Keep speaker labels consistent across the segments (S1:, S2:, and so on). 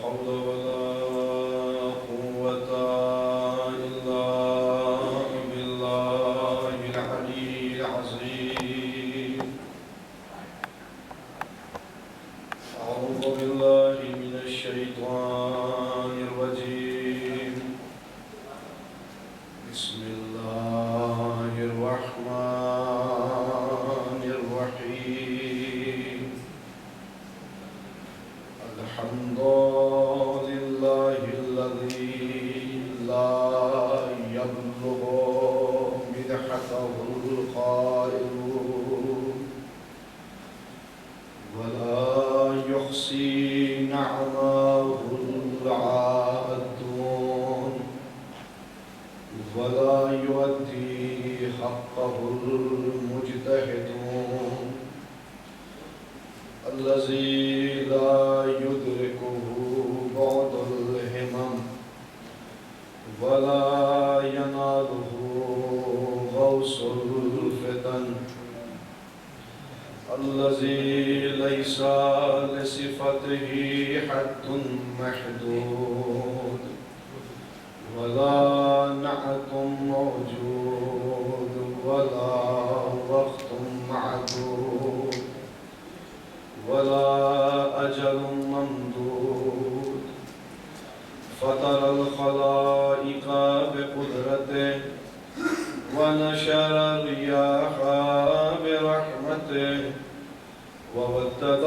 S1: حول ولا قوة إلا بالله العلي العظيم. أعوذ بالله من الشيطان الرجيم. بسم الله الرحمن الرحيم. الحمد لله الذي لا يبلغ مدحته القائلون ولا يحصي نعمه العادون ولا يؤدي حقه المجتهدون الذي لا يدركه بعد الهمم ولا يناله غوص الفتن الذي ليس لصفته حد محدود ولا نعت موجود ولا وقت معدود ولا أجل ممدود فطر الخلائق بقدرته ونشر الرياح برحمته وودد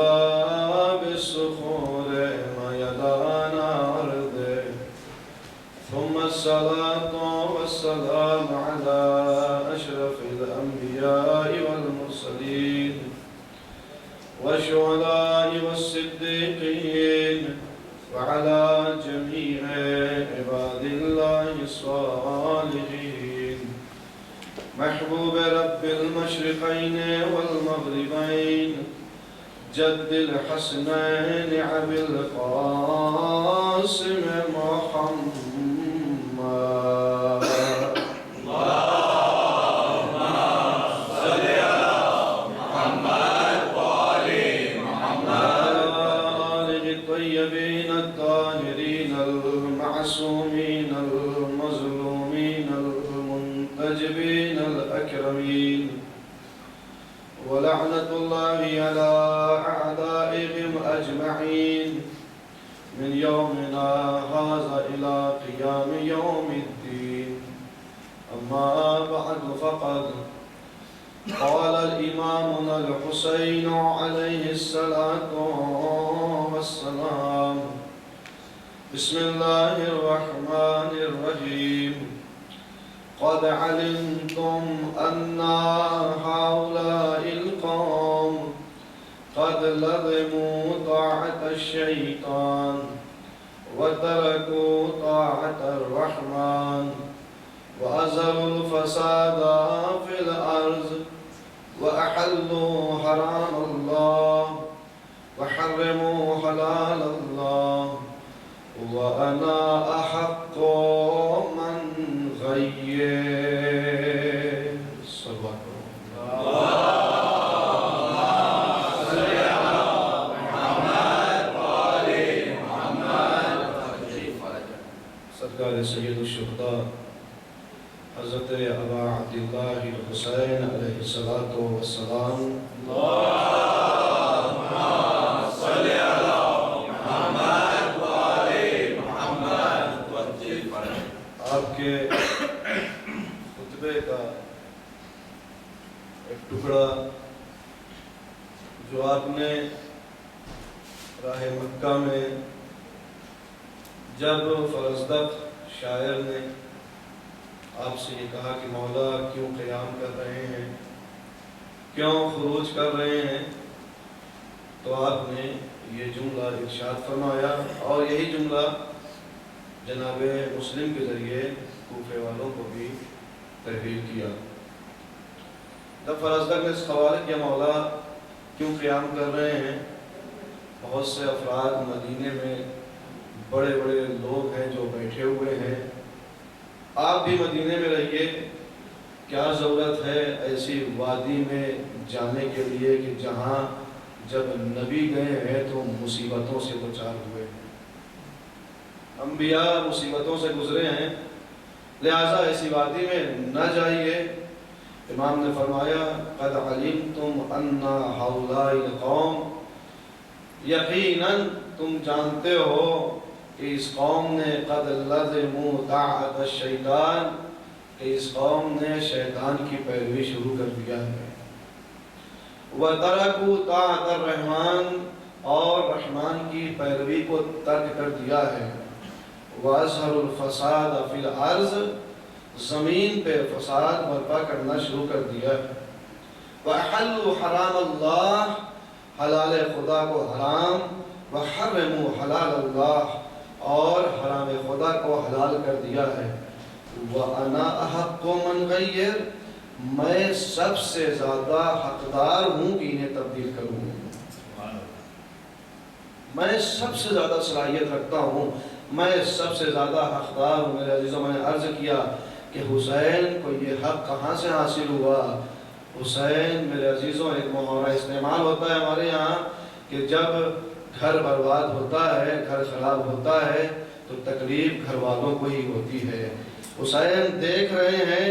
S1: بالصخور ميدان أرضه ثم الصلاة والسلام على أشرف الأنبياء والمرسلين والشهداء والصديقين وعلى جميع عباد الله الصالحين محبوب رب المشرقين والمغربين جد الحسنين أبي القاسم محمد. المعصومين المظلومين المنتجبين الأكرمين ولعنة الله على أعدائهم أجمعين من يومنا هذا إلى قيام يوم الدين. أما بعد فقد قال الإمامنا الحسين عليه الصلاة والسلام بسم الله الرحمن الرحيم قد علمتم أن هؤلاء القوم قد لزموا طاعة الشيطان وتركوا طاعة الرحمن وأزروا الفساد في الأرض وأحلوا حرام الله وحرموا حلال الله وأنا أحق من غير. صلى الله عليه سرکار سید الشہداء حضرت ابا عبداللہ الحسین علیہ الصلوۃ والسلام. آپ کے خطبے کا ایک ٹکڑا جو آپ نے راہ مکہ میں جب فرزدق شاعر نے آپ سے یہ کہا کہ مولا کیوں قیام کر رہے ہیں، کیوں خروج کر رہے ہیں، تو آپ نے یہ جملہ ارشاد فرمایا اور یہی جملہ جناب مسلم کے ذریعے کوفے والوں کو بھی تحریر کیا. جب فرزدق نے اس سوال کیا مولا کیوں قیام کر رہے ہیں، بہت سے افراد مدینے میں بڑے بڑے لوگ ہیں جو بیٹھے ہوئے ہیں، آپ بھی مدینے میں رہیے، کیا ضرورت ہے ایسی وادی میں جانے کے لیے کہ جہاں جب نبی گئے ہیں تو مصیبتوں سے دوچار ہوئے. انبیاء مصیبتوں سے گزرے ہیں، لہٰذا ایسی وادی میں نہ جائیے۔ امام نے فرمایا قد علمتم ان ہؤلاء القوم، یقیناً تم جانتے ہو کہ اس قوم نے قد لزموا طاعت الشیطان، کہ اس قوم نے شیطان کی پیروی شروع کر دیا ہے، وترکوا طاعت الرحمن، اور رحمان کی پیروی کو ترک کر دیا ہے، وَأَظْهَرُوا الْفَسَادَ فِي الْأَرْضِ، زمین پہ فساد برپا کرنا شروع کر دیا ہے، وَأَحَلُّوا حَرَامَ اللَّهِ، حلال خدا کو حرام، وَحَرَّمُوا حَلَالَ اللَّهِ، اور حرام خدا کو حلال کر دیا ہے، وَأَنَا أَحَقُّ مَنْ غَيِّرْ، میں سب سے زیادہ حقدار ہوں کہ انہیں تبدیل کروں، میں سب سے زیادہ صلاحیت رکھتا ہوں، میں سب سے زیادہ حقدار ہوں۔ میرے عزیزوں، میں نے عرض کیا کہ حسین کو یہ حق کہاں سے حاصل ہوا؟ حسین میرے عزیزوں، ایک محاورہ استعمال ہوتا ہے ہمارے یہاں کہ جب گھر برباد ہوتا ہے، گھر خراب ہوتا ہے تو تکلیف گھر والوں کو ہی ہوتی ہے۔ حسین دیکھ رہے ہیں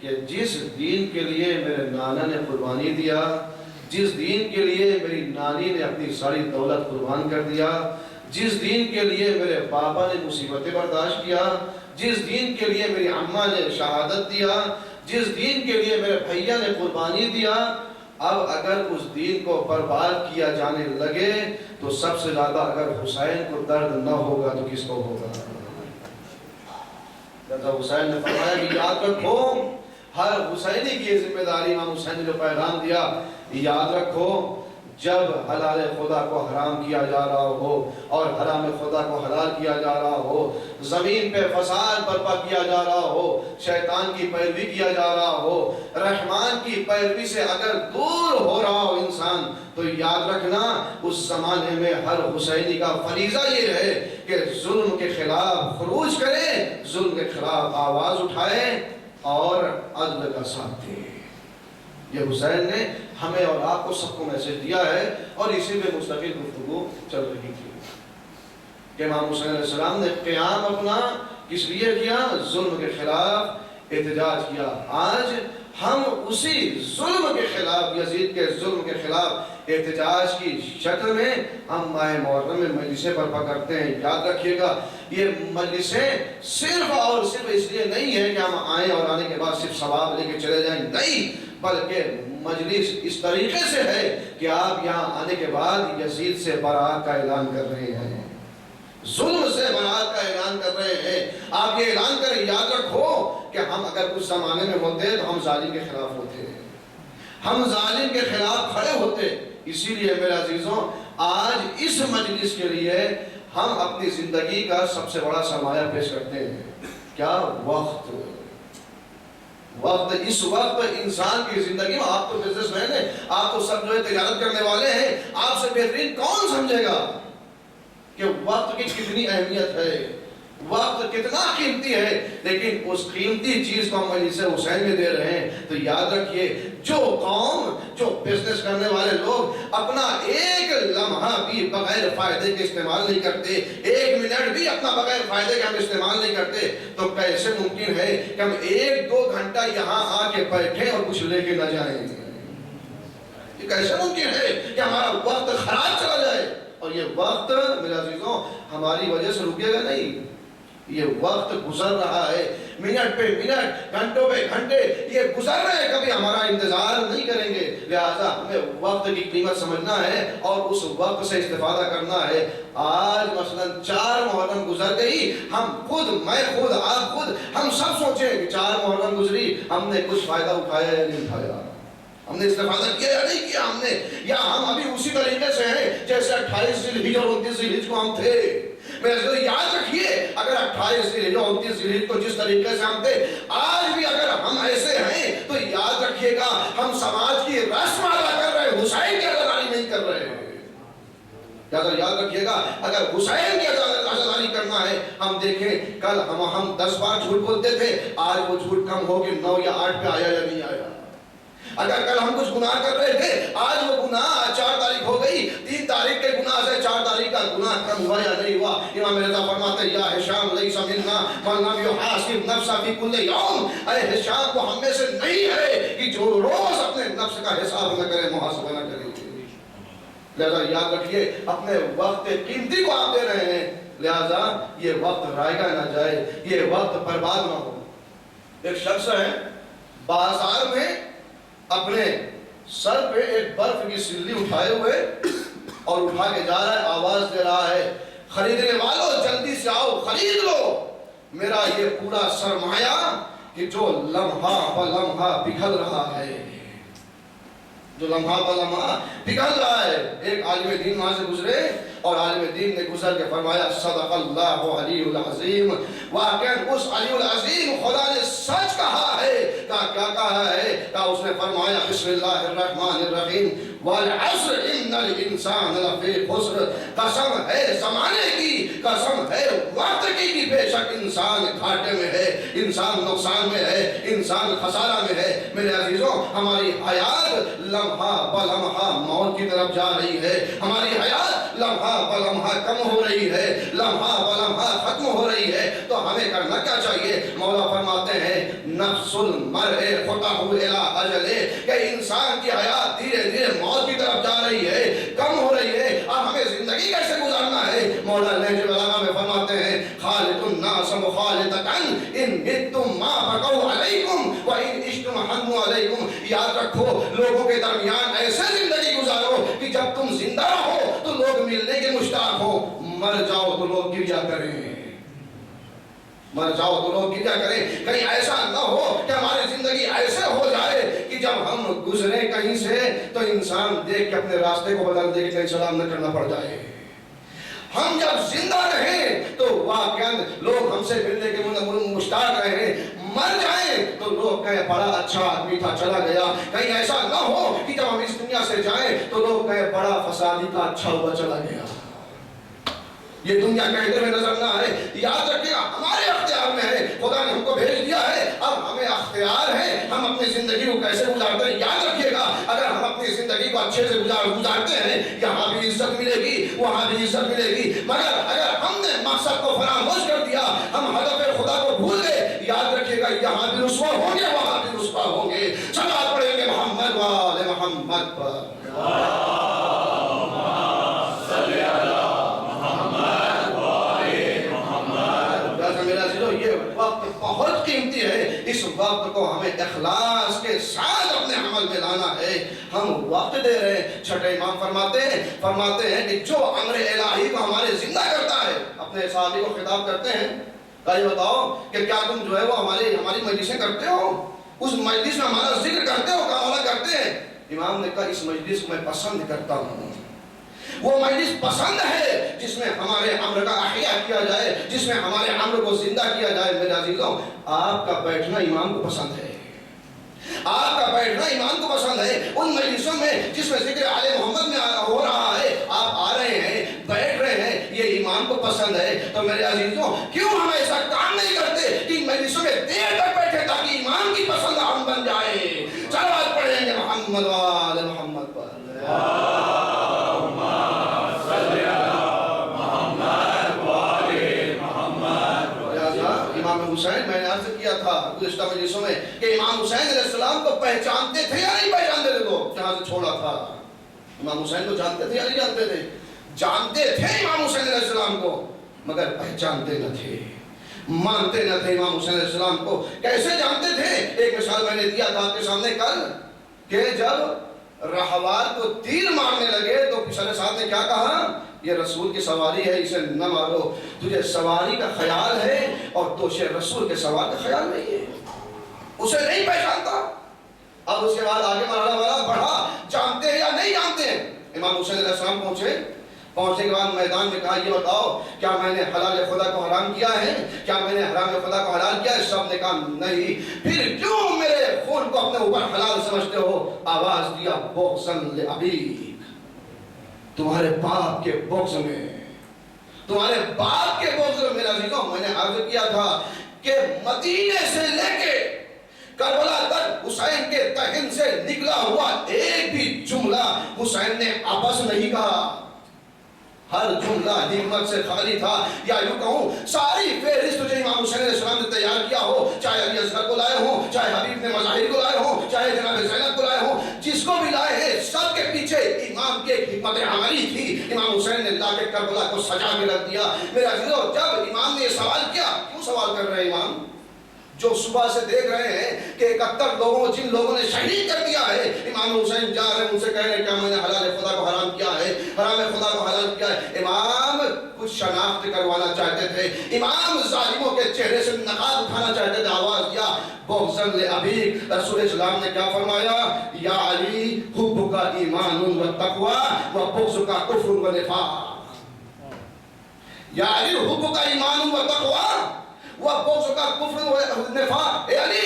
S1: کہ جس دین کے لیے میرے نانا نے قربانی دیا، جس دین کے لیے میری نانی نے اپنی ساری دولت قربان کر دیا، جس دین کے لیے میرے بابا نے مصیبتیں برداشت کیا، جس دین کے لیے میری اماں نے شہادت دیا، جس دین کے لیے میرے بھیا نے قربانی دیا، اب اگر اس دین کو برباد کیا جانے لگے تو سب سے زیادہ اگر حسین کو درد نہ ہوگا تو کس کو ہوگا؟ جب حسین نے فرمایا کہ یاد رکھو، ہر حسینی کی یہ ذمہ داری، امام حسین نے جو پیغام دیا، یاد رکھو جب حلال خدا کو حرام کیا جا رہا ہو اور حرام خدا کو حلال کیا جا رہا ہو، زمین پہ فساد برپا کیا جا رہا ہو، شیطان کی پیروی کیا جا رہا ہو، رحمان کی پیروی سے اگر دور ہو رہا ہو انسان، تو یاد رکھنا اس زمانے میں ہر حسینی کا فریضہ یہ ہے کہ ظلم کے خلاف خروج کرے، ظلم کے خلاف آواز اٹھائے اور عدل کا ساتھ دے۔ یہ حسین نے ہمیں اور آپ کو سب کو میسج دیا ہے، اور اسی پہ مستقل گفتگو چل رہی تھی کہ امام حسین علیہ السلام نے قیام اپنا کس لیے کیا؟ ظلم کے خلاف احتجاج کیا۔ آج ہم اسی ظلم کے خلاف، یزید کے ظلم کے خلاف احتجاج کی شکل میں ہم ماہ محرم میں مجلسیں برپا کرتے ہیں۔ یاد رکھیے گا، یہ مجلسیں صرف اور صرف اس لیے نہیں ہے کہ ہم آئیں اور آنے کے بعد صرف ثواب لے کے چلے جائیں، نہیں، بلکہ مجلس اس طریقے سے ہے کہ آپ یہاں آنے کے بعد یزید سے برات کا اعلان کر رہے ہیں، ظلم سے برات کا اعلان کر رہے ہیں۔ آپ یہ اعلان کریں، یاد رکھو کہ ہم اگر کچھ زمانے میں ہوتے تو ہم ظالم کے خلاف ہوتے، ہم ظالم کے خلاف کھڑے ہوتے۔ اسی لیے میرے عزیزوں، آج اس مجلس کے لیے ہم اپنی زندگی کا سب سے بڑا سرمایہ پیش کرتے ہیں۔ کیا؟ وقت۔ وقت، اس وقت انسان کی زندگی میں، آپ تو بزنس مین ہیں، آپ تو سب جو ہے تجارت کرنے والے ہیں، آپ سے بہترین کون سمجھے گا کہ وقت کی کتنی اہمیت ہے، وقت کتنا قیمتی ہے، لیکن اس قیمتی چیز کو ہم مجلس حسین میں دے رہے ہیں۔ تو یاد رکھیے، جو قوم، جو بزنس کرنے والے لوگ اپنا ایک لمحہ بھی بغیر فائدے کے استعمال نہیں کرتے، ایک منٹ بھی اپنا بغیر فائدے کے ہم استعمال نہیں کرتے، تو کیسے ممکن ہے کہ ہم ایک دو گھنٹہ یہاں آ کے بیٹھیں اور کچھ لے کے نہ جائیں؟ یہ کیسے ممکن ہے کہ ہمارا وقت خراب چلا جائے؟ اور یہ وقت میرے عزیزوں ہماری وجہ سے رکے گا نہیں، یہ وقت گزر رہا ہے، منٹ پہ منٹ، گھنٹوں پہ گھنٹے یہ گزر رہے ہیں، کبھی ہمارا انتظار نہیں کریں گے۔ لہٰذا ہمیں وقت کی قیمت سمجھنا ہے اور اس وقت سے استفادہ کرنا ہے۔ آج مثلاً 4 محرم گزر گئی، ہم خود، میں خود، آپ خود، ہم سب سوچیں کہ 4 محرم گزری، ہم نے کچھ فائدہ اٹھایا یا نہیں اٹھایا، ہم نے استفادہ کیا یا نہیں کیا ہم نے، یا ہم ابھی اسی طریقے سے ہیں جیسے 28 ذی الحجہ اور 29 ذی الحجہ کو ہم تھے۔ میرے یاد رکھیے، اگر 28 ذی الحجہ اور 29 ذی الحجہ کو جس طریقے سے ہم تھے، آج بھی اگر ہم ایسے ہیں تو یاد رکھیے گا ہم سماج کی رسم ادا کر رہے ہیں، حسین کی عزاداری نہیں کر رہے ہیں۔ یاد رکھیے گا، اگر حسین کی عزاداری کرنا ہے، ہم دیکھیں کل ہم 10 بار جھوٹ بولتے تھے، آج وہ جھوٹ کم ہو کے 9 یا 8 پہ آیا یا نہیں آیا۔ اگر کل ہم کچھ گناہ کر رہے تھے، آج وہ گناہ 4 تاریخ ہو گئی، 3 تاریخ کے گناہ سے 4 تاریخ کا کا گناہ کم ہوا یا نہیں ہوا؟ امام رضا فرماتے ہیں یا ہشام لیس منا من لم یحاسب نفسہ فی کل یوم، اے ہشام کو ہم میں سے نہیں ہے کہ جو روز اپنے نفس کا حساب نہ کرے، محاسبہ نہ کرے۔ لہذا یاد رکھیے اپنے وقت قیمتی کو آپ دے رہے ہیں، لہذا یہ وقت رائگاں نہ جائے، یہ وقت برباد نہ ہو۔ ایک شخص ہے بازار میں اپنے سر پہ ایک برف کی سلی اٹھائے ہوئے اور اٹھا کے جا رہا ہے، آواز دے رہا ہے خریدنے والوں جلدی سے آؤ خرید لو میرا یہ پورا سرمایہ کہ جو لمحہ بہ لمحہ پگھل رہا ہے، جو لمحہ بہ لمحہ پگھل رہا ہے۔ ایک عالم دین وہاں سے گزرے اور عالم دین نے گزر کے فرمایا صدق اللہ علی العظیم، واقعا اس علی العظیم خدا نے سچ کہا ہے۔ کیا کہا ہے؟ اس نے فرمایا بسم اللہ الرحمن الرحیم والعصر ان الانسان لفی خسر، قسم ہے زمانے کی، قسم ہے وقت کی کہ بے شک انسان گھاٹے میں ہے، انسان نقصان میں ہے، انسان خسارہ میں ہے۔ میرے عزیزوں ہماری حیات لمحہ بہ لمحہ موت کی طرف جا رہی ہے، ہماری حیات لمحہ بہ لمحہ کم ہو رہی ہے، لمحہ بہ لمحہ ختم ہو رہی ہے، تو ہمیں کرنا کیا چاہیے؟ مولا فرماتے ہیں نفس المرء خطہ الی اجل، کہ انسان کی حیات دھیرے دھیرے موت کی طرف جا رہی ہے، کم ہو رہی ہے، اب ہمیں زندگی کیسے گزارنا ہے؟ مولا نہج البلاغہ میں فرماتے ہیں خالق الناس مخالطۃ ان متم ما بقوا علیکم وان عشتم حنوا علیکم، یاد رکھو لوگوں کے درمیان ایسے زندگی گزارو کہ جب تم زندہ رہو تو لوگ ملنے کے مشتاق ہو، مر جاؤ تو لوگ گریا کریں، مر جاؤ تو لوگ گریا کریں۔ کہیں ایسا نہ ہو کہ ہماری زندگی ایسے ہو جائے کہ جب ہم گزرے کہیں سے تو انسان دیکھ کے اپنے راستے کو بدل دے کہ کہیں سلام نہ کرنا پڑ جائے۔ ہم جب زندہ رہیں تو واقعاً لوگ ہم سے ملنے کے مشتاق رہیں، مر جائیں تو لوگ کہیں بڑا اچھا آدمی تھا چلا گیا۔ کہیں ایسا نہ ہو کہ جب ہم اس دنیا سے جائیں تو لوگ کہیں بڑا فسادی تھا اچھا ہوا چلا گیا۔ یہ دنیا کہتے ہوئے نظر نہ آئے، یاد رکھیے گا ہمارے اختیار میں ہے، خدا نے ہم کو بھیج دیا ہے، اب ہمیں اختیار ہے ہم اپنی زندگی کو کیسے گزارتے ہیں۔ یاد رکھیے گا اگر ہم اپنی زندگی کو اچھے سے گزارتے ہیں یہاں بھی عزت ملے گی وہاں بھی عزت ملے گی، مگر اگر ہم نے مقصد کو فراموش کر دیا، ہم ہدف خدا کو بھول گئے، یاد رکھیے گا یہاں بھی رسوا ہوں گے وہاں بھی رسوا ہوں گے۔ صلوات پڑھیں گے محمد وآل محمد پر۔ یہ وقت بہت قیمتی ہے، اس وقت کو ہمیں اخلاص کے ساتھ اپنے عمل میں لانا ہے۔ ہم وقت دے رہے ہیں، چھٹے امام فرماتے ہیں کہ جو امر الہی کو ہمارے زندہ کرتا ہے، اپنے صحابی کو خطاب کرتے ہیں کہ یہ بتاؤ کہ کیا تم جو ہے وہ ہماری مجلسیں کرتے ہو، اس مجلس میں ہمارا ذکر کرتے ہو، کاملہ کرتے ہیں؟ امام نے کہا اس مجلس کو میں پسند کرتا ہوں، وہ مجلس پسند ہے جس میں ہمارے امر کا احیاء کیا جائے، جس میں ہمارے امر کو زندہ کیا جائے۔ میرے عزیزوں آپ کا بیٹھنا امام کو پسند ہے، آپ کا بیٹھنا امام کو پسند ہے۔ ان مجلسوں میں جس میں ذکر آل محمد میں ہو رہا ہے آپ آ رہے ہیں، بیٹھ رہے ہیں، یہ امام کو پسند ہے۔ تو میرے عزیزوں کیوں ہم ایسا کام نہیں کرتے کہ ان مجلسوں میں دیر تک بیٹھے تاکہ امام کی پسند ہم بن جائے؟ صلوات پڑھیں گے محمد وآل محمد پر۔ امام حسین، میں نے عرض کیا تھا گزشتہ مجلسوں میں کہ امام حسین علیہ السلام کو پہچانتے تھے یا نہیں پہچانتے تھے؟ لوگ جہاں سے چھوڑا تھا امام حسین کو جانتے تھے یا نہیں جانتے تھے؟ جانتے تھے امام حسین علیہ السلام کو، مگر پہچانتے نہ تھے، مانتے نہ تھے امام حسین علیہ السلام کو۔ کیسے جانتے تھے؟ ایک مثال میں نے دیا تھا آپ کے سامنے کل کہ جب رہوار کو تیر مارنے لگے تو پچھلے ساتھ نے کیا کہا؟ یہ رسول کی سواری ہے، اسے نہ مارو، تجھے سواری کا خیال ہے اور تجھے رسول کے سوار کا خیال نہیں ہے، اسے نہیں پہچانتا۔ اب اس کے بعد آگے مرحلہ بڑھا، جانتے ہیں یا نہیں جانتے ہیں؟ امام حسین علیہ السلام پہنچنے کے بعد میدان میں کہا یہ بتاؤ کیا میں نے حلال خدا کو حرام کیا ہے؟ کیا میں نے حرام خدا کو حلال کیا ہے؟ سب نے کہا نہیں۔ پھر کیوں میرے خون کو اپنے اوپر حلال سمجھتے ہو؟ آواز دیا بغضاً لأبیک، تمہارے باپ کے بغض میں، تمہارے باپ کے بغض میں۔ میرے عزیزوں میں نے عرض کیا تھا کہ مدینے سے لے کے کربلا تک حسین کے دہن سے نکلا ہوا ایک بھی جملہ حسین نے آپس نہیں کہا، ہر جملہ حکمت سے خالی تھا، یا یوں کہوں ساری فہرست جو امام حسین علیہ السلام نے تیار کیا ہو، چاہے علی اصغر کو لائے ہوں، چاہے حبیب نے مظاہر کو لائے ہوں، چاہے جناب زینب کو لائے ہوں، جس کو بھی لائے ہیں سب کے پیچھے امام کی ایک حکمت عملی تھی۔ امام حسین نے لا کے کربلا کو سجا کے رکھ دیا۔ میرے عزیزو، جب امام نے یہ سوال کیا، کیوں سوال کر رہے ہیں امام؟ جو صبح سے دیکھ رہے ہیں کہ 71 لوگوں جن لوگوں نے شہید کر دیا ہے، امام حسین جا رہے ہیں ان سے کہہ رہے ہیں کہ میں نے حلال خدا کو حرام کیا ہے، حرام خدا کو حلال کیا ہے۔ امام کچھ شناخت کروانا چاہتے تھے، امام ظالموں کے چہرے سے نقاب اٹھانا چاہتے تھے، آواز دیا بغضاً لأبیک۔ رسول اسلام نے کیا فرمایا؟ یا علی حبک ایمان و تقوی و بغضک کفر و نفاق۔ یا علی حبک ایمان و تقوی وہ بغض کا کفر و نفاق۔ اے علی،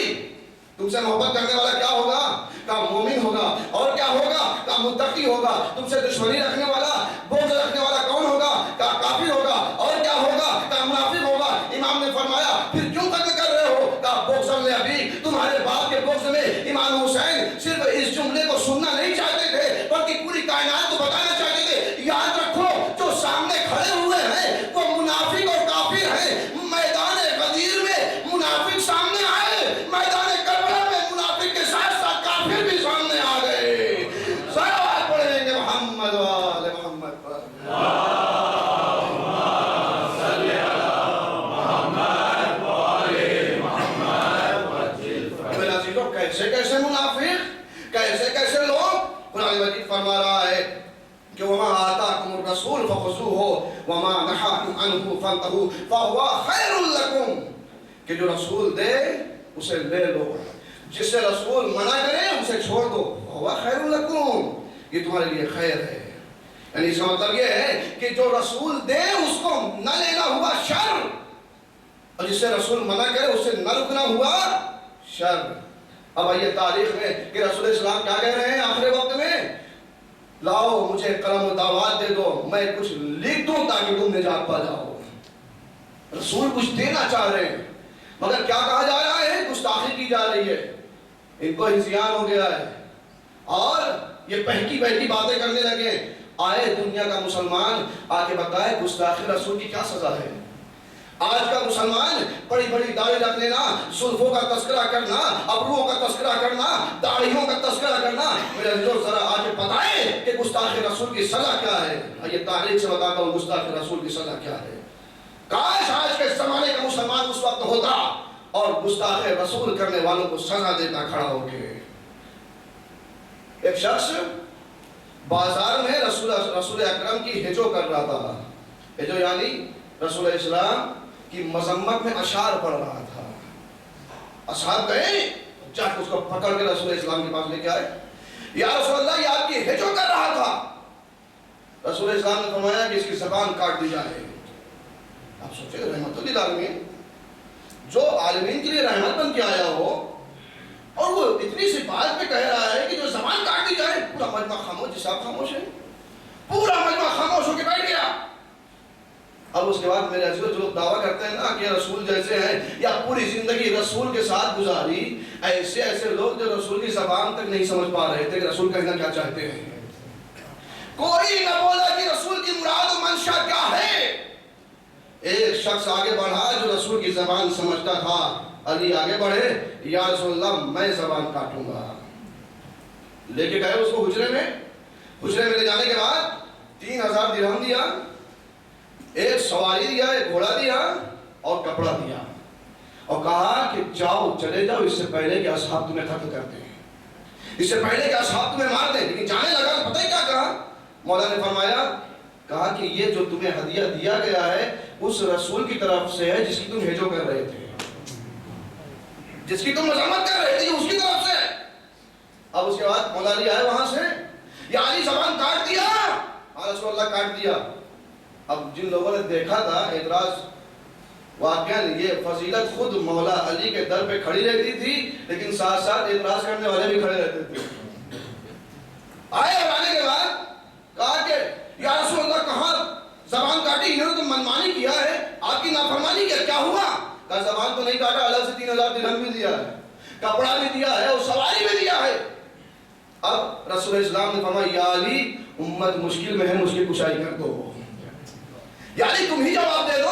S1: تم سے محبت کرنے والا کیا ہوگا؟ کا مومن ہوگا۔ اور کیا ہوگا؟ کا متقی ہوگا۔ تم سے دشمنی رکھنے والا، بغض رکھنے والا کون ہوگا؟ کا کافر ہوگا۔ اور کیا ہوگا؟ کا منافق ہوگا۔ امام نے فرمایا پھر کیوں قتل کر رہے ہو؟ کا بغضاً لأبیک، تمہارے باپ کے بغض میں امام حسین صرف اس جملے کو سننا نہیں چاہتے تھے بلکہ پوری کائنات کو بتانا چاہتے تھے۔ یاد رکھو جو سامنے کھڑے ہوئے ہیں وہ منافق اور کافر ہیں۔ میدان غدیر میں منافق سامنے آئے، میدان کربلا میں منافق کے ساتھ ساتھ کافر بھی سامنے آ گئے۔ صلوات پڑھیں گے محمد و آل محمد پر۔
S2: اللہم صل علی محمد و آل محمد وعجل فرجہ۔
S1: میرے عزیزو، کیسے کیسے منافق، کیسے کیسے لوگ؟ قرآن مجید فرما رہا ہے کہ وما آتاکم الرسول فخذوہ وما نہاکم عنہ فانتہوا فہو خیر لکم، کہ جو رسول دے اسے لے لو، جس سے رسول منع کرے اسے چھوڑ دو، فہو خیر لکم، یہ تمہارے لیے خیر ہے۔ یعنی اس کا مطلب یہ ہے کہ جو رسول دے اس کو نہ لینا ہوا شر، اور جس سے رسول منع کرے اسے نہ رکنا ہوا شر۔ اب آئیے تاریخ میں کہ رسول اسلام کیا کہہ رہے ہیں آخری وقت میں؟ لاؤ مجھے قلم و دعوات دے دو، میں کچھ لکھ دوں تاکہ تم نجات پا جاؤ۔ رسول کچھ دینا چاہ رہے ہیں مگر کیا کہا جا رہا ہے؟ گستاخی کی جا رہی ہے، ان کو ہذیان ہو گیا ہے اور یہ بہکی بہکی باتیں کرنے لگے۔ آئے دنیا کا مسلمان آ کے بتائے گستاخی رسول کی کیا سزا ہے۔ آج کا مسلمان بڑی بڑی داڑھی رکھ لینا، زلفوں کا تذکرہ کرنا، ابروؤں کا تذکرہ کرنا، داڑھیوں کا تذکرہ کرنا، میرے عزیزو ذرا آج بتائیں کہ گستاخی رسول کی سزا کیا ہے۔ یہ تاریخ سے بتاتا ہوں گستاخی رسول کی سزا کیا ہے۔ کاش آج کے زمانے کا مسلمان اس وقت ہوتا اور گستاخی رسول کرنے والوں کو سزا دیتا کھڑا ہو کے۔ ایک شخص بازار میں رسول اکرم کی ہجو کر رہا تھا، ہجو یعنی رسول اسلام کی مذمت میں اشعار پڑھ رہا تھا۔ اصحاب گئے جا کے اس کو پکڑ کے رسول اسلام کے پاس لے کے آئے، یا رسول اللہ یہ آپ کی ہجو کر رہا تھا۔ رسول اسلام نے فرمایا کہ اس کی زبان کاٹ دی جائے۔ آپ سوچے رحمت للعالمین، جو عالمین کے لیے رحمت بن کے آیا ہو اور وہ اتنی سی بات پہ کہہ رہا ہے کہ جو زبان کاٹ دی جائے۔ پورا مجمع خاموش، جس آپ خاموش ہیں، پورا مجمع خاموش ہو کے بیٹھ گیا۔ اب اس کے بعد میرے عزیزو جو لوگ دعویٰ کرتے ہیں نا کہ رسول جیسے ہیں یا پوری زندگی رسول کے ساتھ گزاری، ایسے لوگ جو رسول کی زبان تک نہیں سمجھ پا رہے تھے کہ رسول کہنا کیا چاہتے ہیں۔ کوئی نہ بولا کہ رسول کی مراد و منشا کیا ہے۔ ایک شخص آگے بڑھا جو رسول کی زبان سمجھتا تھا، علی آگے بڑھے، یا رسول اللہ میں زبان کاٹوں گا۔ لے کے گئے اس کو حجرے میں لے جانے کے بعد 3000 درہم دیا، ایک سواری دیا، ایک گھوڑا دیا اور کپڑا دیا، اور کہا کہ جاؤ چلے جاؤ اس سے پہلے کہ اصحاب تمہیں قتل کر دیں، اس سے پہلے کہ اصحاب تمہیں مار دیں۔ لیکن جانے لگا تو پتہ ہی کیا کہا؟ مولا نے فرمایا، کہا کہ یہ جو تمہیں ہدیہ دیا گیا ہے اس رسول کی طرف سے ہے جس کی تم ہجو کر رہے تھے، جس کی تم مذمت کر رہے تھے، اس کی طرف سے۔ اب اس کے بعد مولا علی آئے وہاں سے، یا علی زبان کاٹ دیا؟ ہاں رسول اللہ کاٹ دیا۔ اب جن لوگوں نے دیکھا تھا اعتراض، واقعاً یہ فضیلت خود مولا علی کے در پہ کھڑی رہتی تھی، لیکن ساتھ ساتھ اعتراض کرنے والے بھی کھڑے رہتے تھے۔ آئے اور آنے کے بعد کہا کہ یا رسول اللہ کہاں زبان کاٹی؟ انہوں نے تو منمانی کیا ہے، آپ کی نافرمانی کیا ہوا؟ کہا زبان تو نہیں کاٹا، الگ سے 3000 درہم بھی دیا ہے، کپڑا بھی دیا ہے اور سواری بھی دیا ہے۔ اب رسول اسلام نے فرمایا یا علی امت مشکل میں ہے، مشکل کشائی کر دو۔
S3: یعنی تم ہی جواب دے دو۔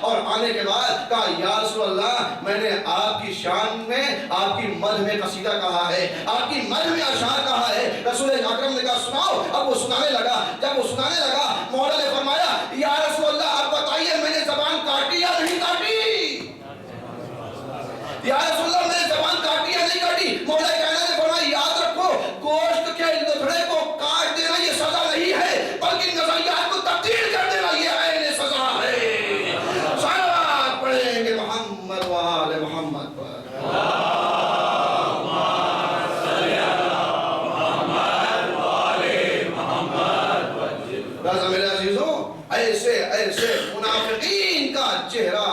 S3: اور آنے کے بعد کہا یا رسول اللہ میں نے آپ کی شان میں آپ کی مدح میں قصیدہ کہا ہے، آپ کی مدح میں اشعار کہا ہے۔ رسول اکرم نے کہا سناؤ۔ اب وہ سنانے لگا۔ جب وہ سنانے لگا مولا نے فرمایا یا رسول اللہ آپ بتائیے میں نے زبان کاٹی یا نہیں کاٹی؟ یا رسول اللہ میں نے زبان کاٹی یا نہیں کاٹی؟ مولا کائنات نے فرمایا یاد رکھو گوشت کے لتڑے کو کاٹ دینا یہ سزا نہیں ہے، بلکہ نظریات کو تبدیل کر دینا یہ عین سزا ہے۔ صلوات پڑھیں گے محمد و آل محمد پر۔ رضا میرے عزیزوں ایسے منافقین کا چہرہ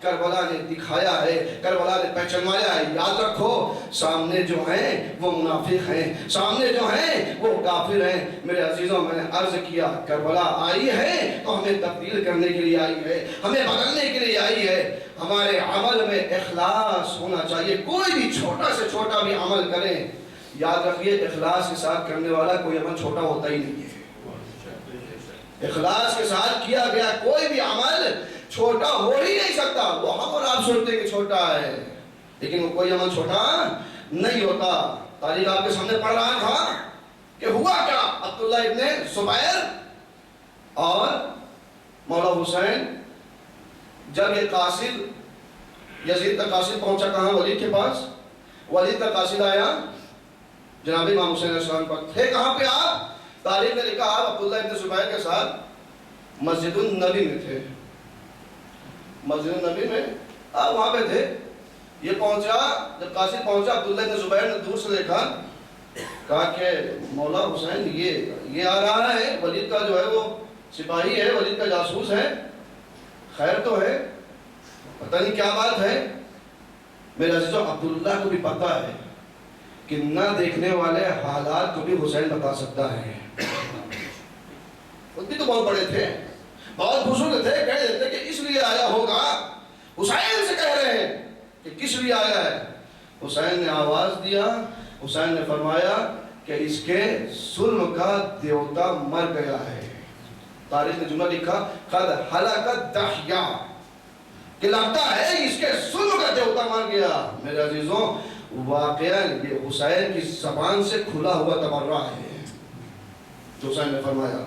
S3: کربلا نے دکھایا ہے، کربلا نے پہچنوایا ہے۔ یاد رکھو سامنے جو ہیں وہ منافق ہیں، سامنے جو ہیں وہ کافر ہیں۔ میرے عزیزوں میں نے عرض کیا کربلا آئی ہے تو ہمیں تبدیل کرنے کے لیے آئی ہے، ہمیں بدلنے کے لیے آئی ہے۔ ہمارے عمل میں اخلاص ہونا چاہیے۔ کوئی بھی چھوٹا سے چھوٹا بھی عمل کریں، یاد رکھیے اخلاص کے ساتھ کرنے والا کوئی عمل چھوٹا ہوتا ہی نہیں ہے۔ اخلاص کے ساتھ کیا گیا کوئی بھی عمل چھوٹا ہو ہی نہیں سکتا۔ وہ ہم اور آپ سوچتے کہ چھوٹا ہے، لیکن وہ کوئی عمل چھوٹا نہیں ہوتا۔ تاریخ آپ کے سامنے پڑھ رہا تھا کہ ہوا کیا، عبداللہ ابن زبیر اور مولا حسین جب یہ قاصد یزید کا قاصد پہنچا کہاں، ولید کے پاس، ولید کا قاصد آیا جناب امام حسین علیہ السلام پر۔ تھے کہاں پہ آپ؟ تاریخ نے لکھا آپ عبداللہ ابن زبیر کے ساتھ مسجد النبی میں تھے، مسجد النبی میں آپ وہاں پہ تھے۔ یہ پہنچا، جب قاصد پہنچا عبداللہ ابن زبیر نے دور سے دیکھا، کہا کہ مولا حسین یہ آ رہا ہے، ولید کا جو ہے وہ سپاہی ہے، ولید کا جاسوس ہے، خیر تو ہے، پتہ نہیں کیا بات ہے۔ میرے عزیزوں عبداللہ کو بھی پتہ ہے کہ نہ دیکھنے والے حالات کو بھی حسین بتا سکتا ہے۔ وہ بھی تو بہت بڑے تھے، بہت بزرگ تھے، کہہ دیتے کہ اس لیے آیا ہوگا۔ حسین سے کہہ رہے ہیں کہ کس لیے آیا ہے؟ حسین نے آواز دیا، حسین نے فرمایا کہ اس کے ظلم کا دیوتا مر گیا ہے۔ تاریخ نے جملہ لکھا قد ہلاک دحیہ، کہ لگتا ہے اس کے ظلم کا دیوتا مر گیا۔ میرے عزیزوں واقعہ یہ حسین کی زبان سے کھلا ہوا تبرہ ہے جو حسین نے فرمایا،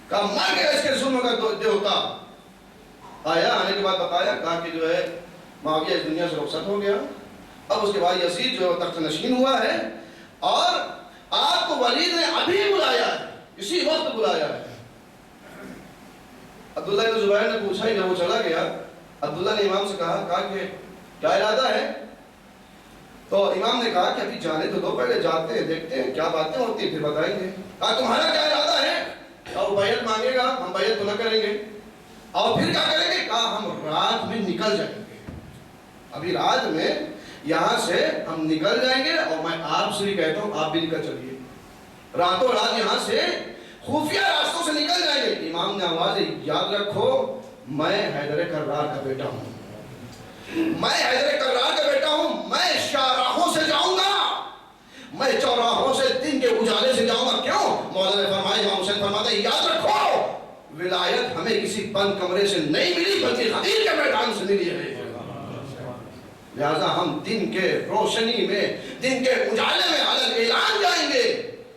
S3: کہا مر گیا اس کے ظلم کا دیوتا۔ آیا، آنے کے بعد بتایا، کہا کہ جو ہے معاویہ اس دنیا سے رخصت ہو گیا، اب اس کے بعد یزید جو تخت نشین ہوا ہے، اور آپ کو ولید نے ابھی بلایا ہے، اسی وقت بلایا ہے۔ عبداللہ بن زبیر نے پوچھا ہی نہ، وہ چلا گیا۔ عبداللہ نے امام سے کہا کہ کیا ارادہ ہے؟ تو امام نے کہا کہ ابھی جانے تو دو، پہلے جاتے ہیں دیکھتے ہیں کیا باتیں ہوتی ہیں پھر بتائیں گے۔ کہا تمہارا کیا ارادہ ہے؟ اور وہ بیعت مانگے گا، ہم بیعت تو نہ کریں گے۔ اور پھر کیا کریں گے؟ کہا ہم رات میں نکل جائیں گے، ابھی رات میں یہاں سے ہم نکل جائیں گے، اور میں آپ سے بھی کہتا ہوں آپ بھی نکل چلیے، راتوں رات یہاں سے خفیہ راستوں سے نکل جائیں گے۔ امام نے آواز دی یاد رکھو میں حیدر کرار کا بیٹا ہوں، میں حیدر کرار کا بیٹا ہوں، میں شاہراہوں سے جاؤں گا، میں چوراہوں سے دن کے اجالے سے جاؤں گا۔ کیوں؟ مولا نے فرمایا، امام حسین فرماتا ہے یاد رکھو ولایت ہمیں کسی بند کمرے سے نہیں ملی بلکہ غدیر کے میدان سے ملی ہے، لہذا ہم دن کے روشنی میں، دن کے اجالے میں علن اعلان جائیں گے۔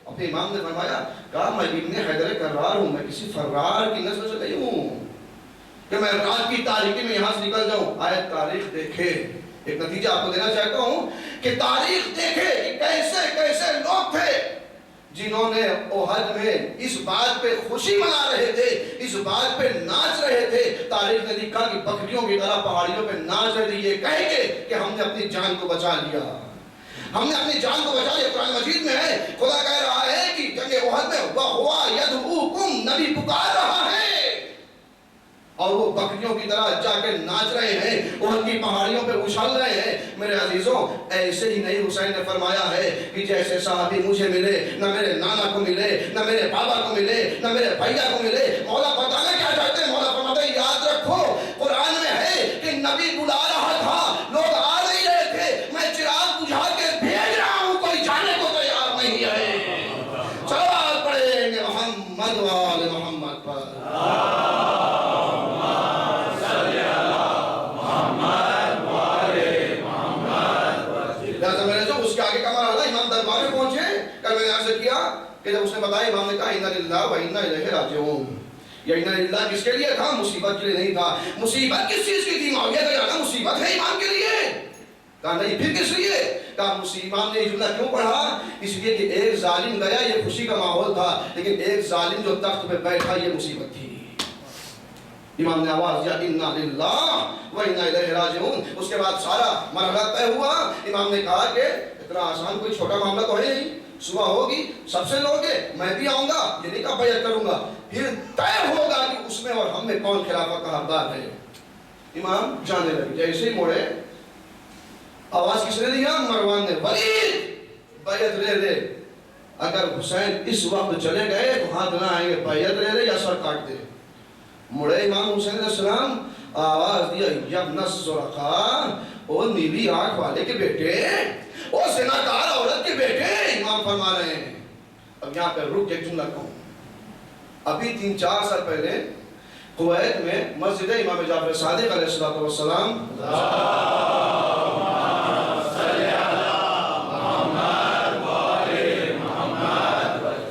S3: اور پھر امام نے فرمایا، کہا میں ابن حیدر کرار ہوں، میں کسی فرار کی نسل سے نہیں ہوں کہ میں رات کی تاریکی میں یہاں سے نکل جاؤں۔ آئے تاریخ دیکھے، ایک نتیجہ آپ کو دینا چاہتا ہوں کہ تاریخ دیکھے کہ کیسے کیسے لوگ تھے جنہوں نے احد میں اس بات پہ خوشی منا رہے تھے، اس بات پہ ناچ رہے تھے۔ تاریخ نے لکھا کہ بکریوں کی طرح پہاڑیوں پہ ناچ رہے تھے، یہ کہہ کے کہ ہم نے اپنی جان کو بچا لیا، ہم نے اپنی جان کو بچا لیا۔ قرآن مجید میں ہے، خدا کہہ رہا ہے کہ جنگ احد میں وَهُوَ يَدْعُوكُمْ، نبی پکار رہا ہے، اور وہ بکریوں کی طرح جا کے ناچ رہے ہیں، احد کی پہاڑیوں پہ اچھل رہے ہیں۔ میرے عزیزوں ایسے ہی نہیں حسین نے فرمایا ہے کہ جیسے صحابی مجھے ملے، نہ میرے نانا کو ملے، نہ میرے بابا کو ملے، نہ میرے بھیا کو ملے۔ مولا بتانا کیا چاہتے ہیں؟ مولا فرماتا ہے یاد رکھو قرآن میں ہے کہ نبی بلا رہا تھا، لوگ آ نہیں رہے تھے، میں چراغ بجھا کے بھیج رہا ہوں، کوئی جانے کو تیار نہیں ہے۔ چلو پڑھیں گے محمد محمد و آل محمد پر اس کے آگے کا مرحلہ امام دربار میں پہنچے. کل میں نے عرض کیا کہ جب اس نے بتایا امام نے کہا اِنَّا لِلَّهِ وَإِنَّا إِلَيْهِ راجعون. یا اِنَّا لِلَّهِ کس کے لیے تھا؟ مصیبت کے لیے نہیں تھا. مصیبت کس چیز کی تھی؟ معاویہ کا جانا مصیبت ہے امام کے لیے. کہا نہیں پھر کس لیے؟ کہا امام نے یہ جملہ کیوں پڑھا؟ اس لیے کہ ایک ظالم گیا یہ خوشی کا ماحول تھا، لیکن ایک ظالم جو تخت پہ بیٹھا یہ مصیبت تھی. امام نے آواز دیا اِنَّا لِلَّهِ وَإِنَّا إِلَيْهِ راجعون. اس کے بعد سارا مرحلہ طے ہوا. امام نے کہا کہ اتنا آسان کوئی چھوٹا معاملہ تو ہے نہیں، صبح ہوگی سب سے لوگے میں بھی آؤں گا، یہ نہیں کہا بیعت کروں گا، پھر طے ہوگا کہ اس میں اور ہم میں کون خلافت کا حقدار ہے. امام جانے لگے. جیسے ہی موڑے آواز کس نے دیا؟ مروان نے. ولید بیعت لے لے، اگر حسین اس وقت چلے گئے تو ہاتھ نہ آئیں گے، بیعت لے لے یا سر کاٹ دے. مڑے امام حسین علیہ السلام آواز دیا یا ابن الزرقاء، او نیلی آنکھ والے کے بیٹے، او زناکار عورت کے بیٹے. امام فرما رہے ہیں. اب یہاں پہ رک ایک جملہ کہوں. ابھی 3-4 سال پہلے کویت میں مسجد امام جعفر صادق علیہ السلام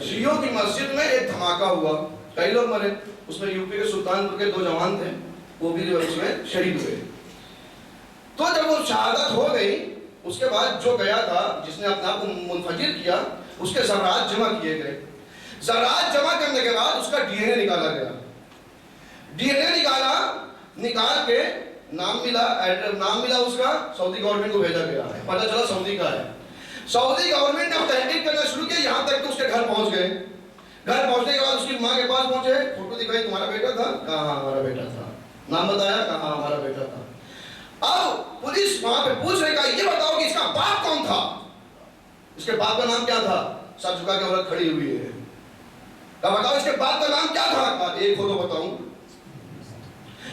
S3: شیعوں کی مسجد میں ایک دھماکہ ہوا، کئی لوگ مرے. اس میں یوپی کے سلطانپور کے 2 جوان تھے، وہ بھی اس میں شہید ہوئے. تو جب وہ شہادت ہو گئی اس کے بعد جو گیا تھا جس نے اپنا کو منفجر کیا اس کے ذرات جمع کیے گئے. ذرات جمع کرنے کے بعد اس کا ڈی این اے نکالا گیا. ڈی این اے نکال کے نام ملا اس کا سعودی گورنمنٹ کو بھیجا گیا. پتہ چلا سعودی کا ہے. سعودی گورنمنٹ نے تحقیق کرنا شروع کیا یہاں تک کہ اس کے گھر پہنچ گئے. گھر پہنچنے کے بعد اس کی ماں کے پاس پہنچے. فوٹو دکھائی تمہارا بیٹا تھا؟ کہا ہاں ہمارا بیٹا تھا. نام بتایا؟ کہا ہاں ہمارا بیٹا تھا. اب پولیس وہاں پہ پوچھ رہے کہا یہ بتاؤ کہ اس کا باپ کون تھا؟ اس کے باپ کا نام کیا تھا؟ سر جھکا کے عورت کھڑی ہوئی ہے. کہا بتاؤ اس کے باپ کا نام کیا تھا؟ کہا ایک ہو تو بتاؤں.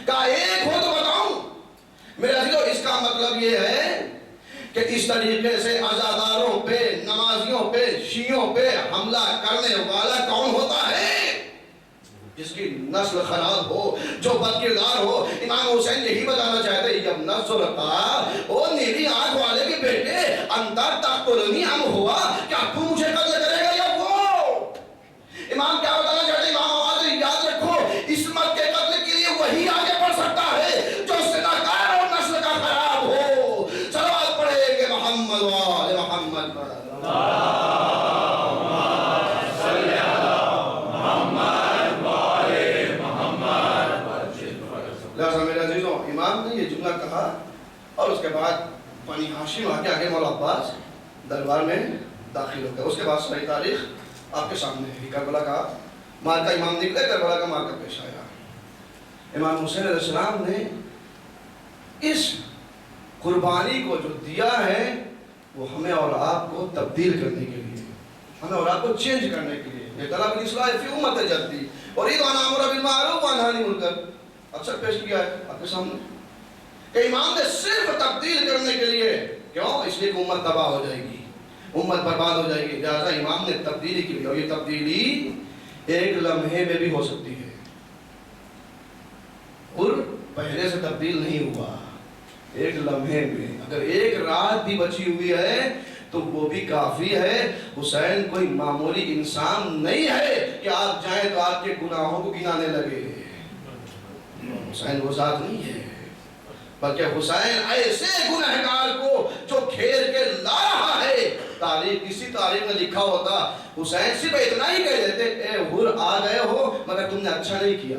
S3: کہا ایک ہو تو بتاؤں. میرے عزیزو اس کا مطلب یہ ہے کہ اس طریقے سے عزاداروں پہ، نمازیوں پہ، شیعوں پہ حملہ کرنے والا کون ہوتا ہے؟ جس کی نسل خراب ہو، جو بد کردار ہو. امام حسین یہی بتانا چاہتے ہیں ابن الزرقاء، او نیلی آنکھ والے کے بیٹے، اندر تقتلنی ام ہوا، کیا تو مجھے قتل کرے گا یا وہ؟ امام کیا بتانا چاہتے ہیں؟ امام آواز یاد رکھو عصمت کے قتل کے لیے وہی آگے بڑھ سکتا ہے جو زناکار اور نسل کا خراب ہو. صلوات پڑھیں گے محمد و آل محمد پر. امام نے یہ جملہ کہا اور اس کے بعد بنی ہاشم آگے مولا عباس دربار میں داخل ہو گئے. اس کے بعد صحیح تاریخ آپ کے سامنے ہے. کربلا کا مارکا امام نکلے، کربلا کا مارکا پیش آیا. امام حسین علیہ السلام نے اس قربانی کو جو دیا ہے وہ ہمیں اور آپ کو تبدیل کرنے کے لیے، ہمیں اور آپ کو چینج کرنے کے لیے. یہ طلب الاصلاح فی امت جدی اور عید وانا امر بالمعروف ونہی عن المنکر اکثر پیش کیا ہے آپ کے سامنے کہ امام نے صرف تبدیل کرنے کے لیے. کیوں؟ اس لیے کہ امت تباہ ہو جائے گی، امت برباد ہو جائے گی. لہٰذا امام نے تبدیلی کی اور یہ تبدیلی ایک لمحے میں بھی ہو سکتی ہے اور پہلے سے تبدیل نہیں ہوا. ایک لمحے میں اگر ایک رات بھی بچی ہوئی ہے تو وہ بھی کافی ہے. حسین کوئی معمولی انسان نہیں ہے کہ آپ جائیں تو آپ کے گناہوں کو گنانے لگے. حسین وہ ذات نہیں ہے، بلکہ حسین ایسے گنہگار کو جو کھیر کے لا رہا ہے. تاریخ کسی تاریخ میں لکھا ہوتا حسین صرف اتنا ہی کہہ دیتے اے حر آ گئے ہو مگر تم نے اچھا نہیں کیا.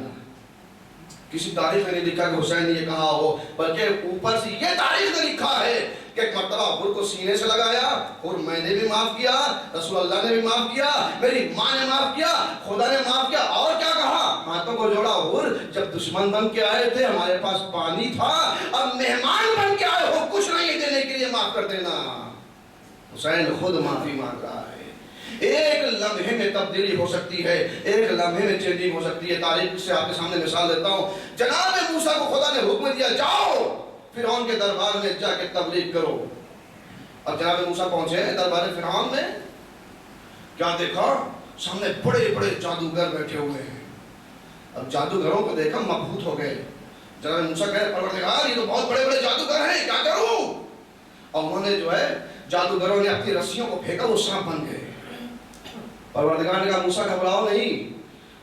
S3: کسی تاریخ میں نہیں لکھا کہ حسین نے یہ کہا ہو، بلکہ اوپر سے یہ تاریخ میں لکھا ہے کہ ایک مرتبہ حر کو سینے سے لگایا اور میں نے بھی معاف کیا، رسول اللہ نے بھی معاف کیا، میری ماں نے معاف کیا، خدا نے معاف کیا. اور کیا کہا؟ ہاتھوں کو جوڑا حر جب دشمن بن کے آئے تھے ہمارے پاس پانی تھا، اب مہمان بن کے آئے ہو کچھ نہیں دینے کے لیے معاف کر دینا. حسین خود معافی مانگ رہا ہے. ایک لمحے میں تبدیلی ہو سکتی ہے، ایک لمحے میں چینجنگ ہو سکتی ہے. تاریخ سے آپ کے سامنے مثال دیتا ہوں. جناب موسیٰ کو خدا نے حکم دیا جاؤ فرعون کے دربار میں جا کے تبلیغ کرو. اب جناب موسیٰ پہنچے دربار فرعون میں، کیا دیکھا؟ سامنے بڑے بڑے جادوگر بیٹھے ہوئے ہیں. اب جادوگروں کو دیکھا مبہوت ہو گئے. جناب موسیٰ کہے پروردگار یہ تو بہت بڑے بڑے جادوگر ہیں, کیا کروں؟ اور انہوں نے جو ہے جادوگروں نے اپنی رسیوں کو پھینکا, وہ سانپ بن گئے. پروردگار نے کہا موسیٰ گھبراؤ نہیں,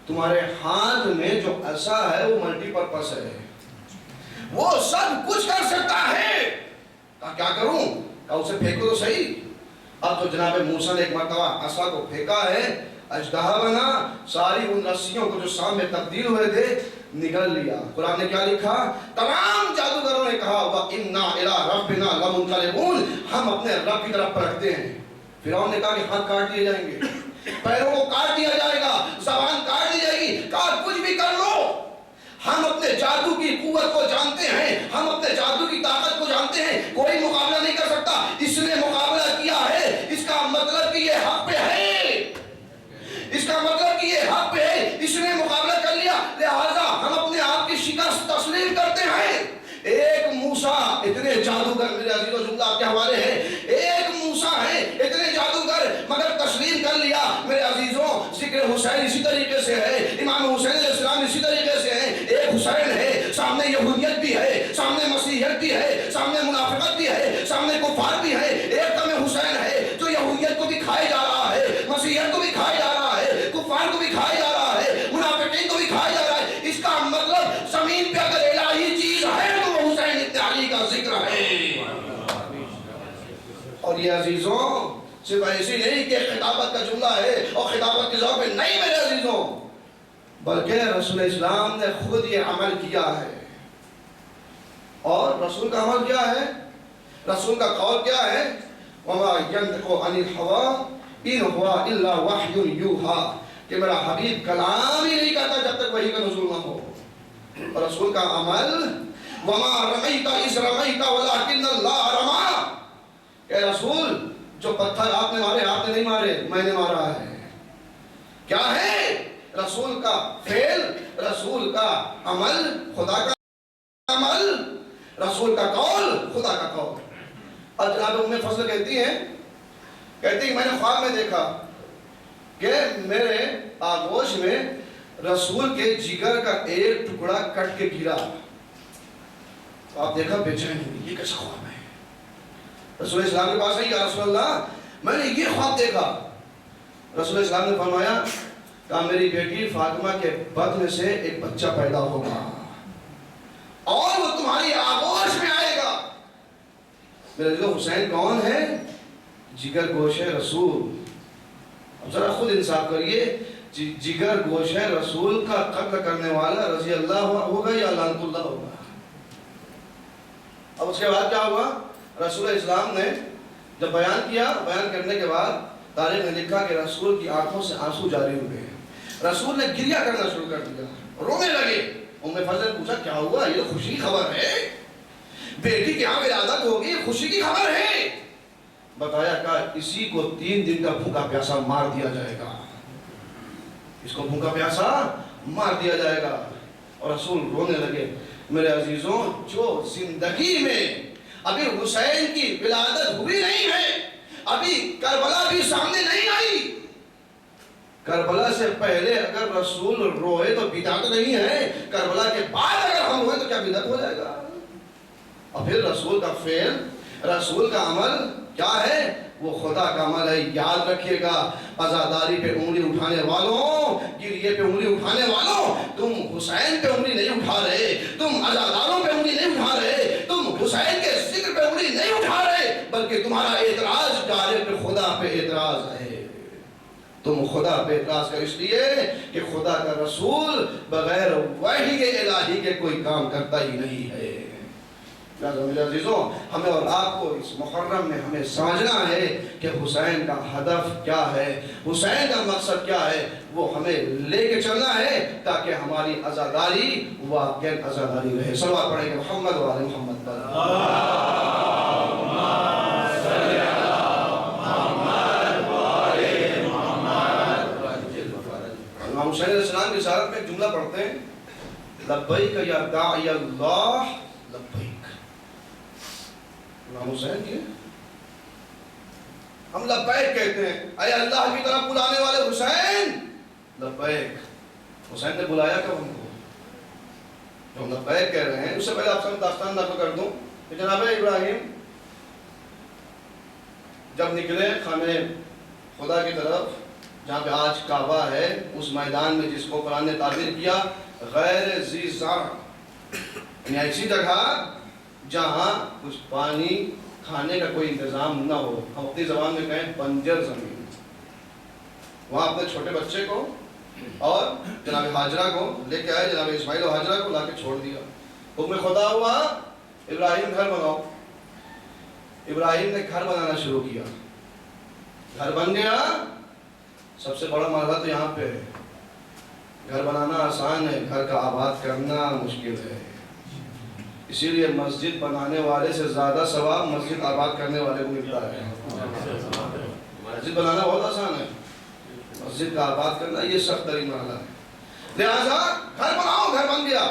S3: تمہارے ہاتھ میں جو عصا ہے وہ ملٹی پرپس ہے, وہ سب کچھ کر سکتا ہے. کہا کیا کروں؟ کہا اسے پھینکو تو صحیح. اب تو جناب موسیٰ نے ایک مرتبہ عصا کو پھینکا ہے, اژدہا بنا, ساری ان رسیوں کو جو سامنے تبدیل ہوئے تھے نگل لیا. قرآن نے کیا لکھا؟ تمام جادوگروں نے کہا وَإِنَّا إِلَىٰ رَبِّنَا لَمُنْقَلِبُونَ, ہم اپنے رب کی طرف پلٹتے ہیں. فرعون نے کہا کہ ہاتھ کاٹ دیے جائیں گے, پیروں کو کاٹ دیا جائے گا, زبان کاٹ دی جائے گی. کہا کچھ بھی کر لو, ہم اپنے جادو کی قوت کو جانتے ہیں, ہم اپنے جادو کی طاقت کو جانتے ہیں, کوئی مقابلہ نہیں کر سکتا. اس نے مقابلہ کیا ہے, اس کا مطلب کہ یہ حق پہ ہے, اس کا مطلب کہ یہ حق پہ ہے, اس نے مقابلہ کر لیا, لہذا ہم اپنے آپ کی شکست تسلیم کرتے ہیں. ایک موسیٰ اتنے جادوگر, میرے عزیزو جملہ آپ کے حوالے ہے, ایک موسیٰ ہے اتنے جادوگر مگر تسلیم کر لیا. میرے عزیزوں ذکر حسین اسی طریقے سے ہے, امام حسین علیہ السلام اسی طریقے سے ہیں. ایک حسین ہے, سامنے یہودیت بھی ہے, سامنے مسیحیت بھی ہے, سامنے منافقت بھی ہے, سامنے کفار بھی ہے. ایک دم حسین ہے جو یہودیت کو بھی کھائے جا رہا ہے, مسیحیت کو بھی کھائے جا رہا ہے, کفار کو بھی کھائے جا رہا ہے, منافقین کو بھی کھائے جا رہا ہے. اس کا مطلب زمین پہ اگر الہی چیز ہے تو وہ حسین ابن علی کا ذکر ہے. اور یہ عزیزوں صرف ایسی نہیں کہ خطابت کا جملہ ہے اور خطابت کے ذوق پہ نہیں میرے عزیزوں, بلکہ رسول اسلام نے خود یہ عمل کیا ہے. اور رسول کا عمل کیا ہے, رسول کا قول کیا ہے؟ وَمَا يَنْطِقُ عَنِ الْهَوَىٰ إِنْ هُوَ إِلَّا وَحْيٌ يُوحَىٰ, کہ میرا حبیب کلام ہی نہیں کرتا جب تک وحی کا نزول نہ ہو. اور رسول کا عمل وَمَا رَمَيْتَ إِذْ رَمَيْتَ وَلَٰكِنَّ اللَّهَ رَمَىٰ, کہ رسول جو پتھر آپ نے مارے, آپ نے نہیں مارے, میں نے مارا ہے. کیا ہے رسول کا فعل, رسول کا عمل خدا کا عمل, رسول کا قول خدا کا قول. اور جناب ام فضل کہتی ہیں میں نے خواب میں دیکھا کہ میرے آغوش میں رسول کے جگر کا ایک ٹکڑا کٹ کے گرا. آپ دیکھا بے چین ہوئی, یہ کیسا خواب ہے؟ رسول اسلام کے پاس ہے, یا رسول اللہ میں نے یہ خواب دیکھا. رسول اسلام نے فرمایا کہ میری بیٹی فاطمہ کے بطن سے ایک بچہ پیدا ہوگا اور وہ تمہاری آغوش میں آئے گا. میرے جو حسین کون ہے؟ جگر گوش ہے رسول. اب ذرا خود انصاف کریے, جگر گوش ہے رسول کا قتل کرنے والا رضی اللہ ہوگا یا لعنت اللہ ہوگا؟ اب اس کے بعد کیا ہوا؟ رسول اسلام نے جب بیان کیا, بیان کرنے کے بعد تاریخ نے لکھا کہ رسول کی آنکھوں سے آنسو جاری ہوئے. رسول نے گریہ کرنا شروع کر دیا, رونے لگے. ام فضل نے پوچھا کیا ہوا؟ یہ خوشی کی خبر ہے, بیٹی کے یہاں ولادت ہوگی, خوشی کی خبر ہے. بتایا کہ اسی کو 3 دن کا بھوکا پیاسا مار دیا جائے گا, اس کو بھوکا پیاسا مار دیا جائے گا. اور رسول رونے لگے. میرے عزیزوں جو زندگی میں ابھی حسین کی ولادت ہوئی نہیں ہے, ابھی کربلا بھی سامنے نہیں آئی, کربلا سے پہلے اگر رسول روئے تو بدعت نہیں ہے, کربلا کے بعد اگر ہم روئے تو کیا بدعت ہو جائے گا؟ اور پھر رسول کا فعل, رسول کا عمل کیا ہے؟ وہ خدا کا عمل ہے. یاد رکھیے گا, عزاداری پہ انگلی اٹھانے والوں, گریے پہ انگلی اٹھانے والوں, تم حسین پہ انگلی نہیں اٹھا رہے, تم عزاداروں پہ انگلی نہیں اٹھا رہے, تم حسین کے ذکر پہ انگلی نہیں اٹھا رہے, بلکہ تمہارا اعتراض ڈائریکٹ پہ خدا پہ اعتراض ہے. تم خدا پہ اعتراض کر اس لیے کہ خدا کا رسول بغیر وحی الہی کے کوئی کام کرتا ہی نہیں ہے. میرے عزیزوں ہمیں اور آپ کو اس محرم میں ہمیں سمجھنا ہے کہ حسین کا ہدف کیا ہے, حسین کا مقصد کیا ہے, وہ ہمیں لے کے چلنا ہے تاکہ ہماری عزاداری واقعی عزاداری رہے. صلوات پڑھیں گے محمد و آل محمد پر. امام حسین علیہ السلام کی زیارت میں ایک جملہ پڑھتے ہیں, لبیک یا داعی اللہ لبیک. امام حسین کی ہم لبیک کہتے ہیں, اے اللہ کی طرف بلانے والے حسین لبیک. حسین نے بلایا کب ہم کو؟ جو ہم لبیک کہہ رہے ہیں. اس سے پہلے آپ سے داستان نقل کر دوں کہ جناب ابراہیم جب نکلے خانے خدا کی طرف جہاں پہ آج کعبہ ہے، اس میدان میں جس کو قرآن نے تعبیر کیا غیر ذی زرع، یعنی ایسی جگہ جہاں کچھ پانی کھانے کا کوئی انتظام نہ ہو، ہم اپنی زبان میں کہیں بنجر زمین. وہاں اپنے چھوٹے بچے کو اور جناب ہاجرہ کو لے کے آئے، جناب اسماعیل اور ہاجرہ کو لا کے چھوڑ دیا. حکم خدا ہوا ابراہیم گھر بناؤ. ابراہیم نے گھر بنانا شروع کیا. گھر بن گیا. سب سے بڑا مرحلہ تو یہاں پہ ہے. گھر بنانا آسان ہے، گھر کا آباد کرنا مشکل ہے. اسی لیے مسجد بنانے والے سے زیادہ ثواب مسجد آباد کرنے والے کو ملتا ہے. مسجد بنانا بہت آسان ہے، مسجد کا آباد کرنا یہ سخت ترین مرحلہ ہے. لہٰذا گھر بناؤ. گھر بن گیا.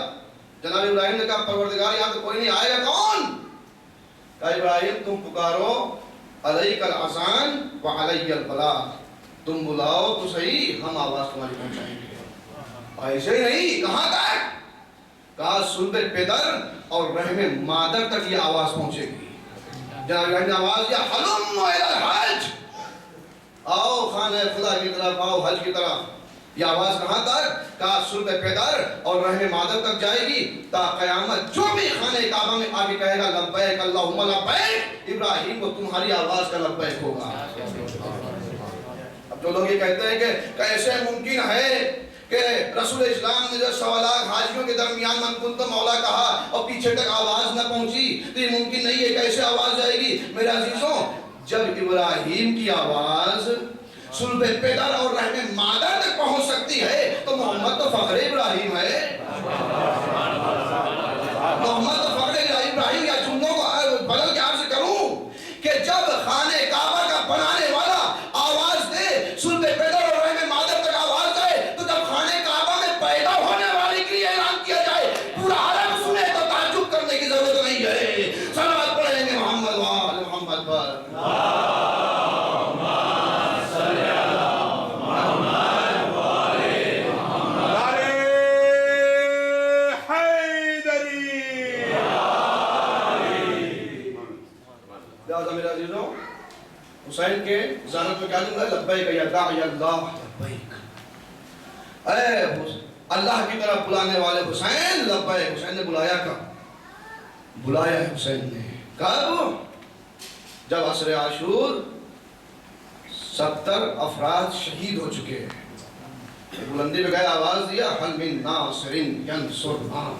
S3: جناب ابراہیم نے کہا پروردگار یہاں تو کوئی نہیں آئے گا، کون؟ کہا ابراہیم تم پکارو علیک الاذان وعلی البلاغ، تم بلاؤ تو صحیح، ہم آواز تمہاری پہنچائیں گے. ایسے ہی نہیں، کہاں تک؟ کہا صلب پدر اور رحم مادر تک یہ آواز پہنچے گی. جناب ابراہیم نے آواز دیا حلم الی الحج، آؤ خانہ خدا کی طرف، آؤ حج کی طرف. یہ آواز کہاں تک؟ کہا صلب پدر اور رحم مادر تک جائے گی تا قیامت. جو بھی خانہ کعبہ میں آگے کہے گا لبیک اللہم لبیک، ابراہیم کو تمہاری آواز کا لبیک ہوگا. اب جو لوگ یہ کہتے ہیں کہ کیسے ممکن ہے کہ رسول اسلام نے جو سوالات حاجیوں کے درمیان من کنت مولا کہا اور پیچھے تک آواز نہ پہنچی، تو یہ ممکن نہیں ہے. کیسے آواز جائے گی؟ میرے عزیزوں، جب ابراہیم کی آواز صلب پدر اور رحم مادر تک پہنچ سکتی ہے تو محمد تو فخر ابراہیم ہے. محمد تو فخر ابراہیم. یا جملوں کو بدل کے عرض کروں کہ جب خانہ کعبہ کا بنانے والا آواز دے صلب پدر اور رحم مادر تک آواز جائے، تو جب خانہ کعبہ میں پیدا ہونے والے کے لیے اعلان کیا جائے پورا عالم سنے تو تعجب کرنے کی ضرورت نہیں ہے. صلوات پڑھیں گے محمد وآل محمد پر. حسین کے ذانت میں کیا جملہ ہے؟ لبیک یا داعی اللہ لبیک. اے اللہ کی طرف بلانے والے حسین لبیک. حسین نے بلایا کب؟ بلایا ہے حسین نے کب؟ جب عصر عاشور 70 افراد شہید ہو چکے ہیں. بلندی پہ گئے، آواز دیا حل من ناصر ینصرنا.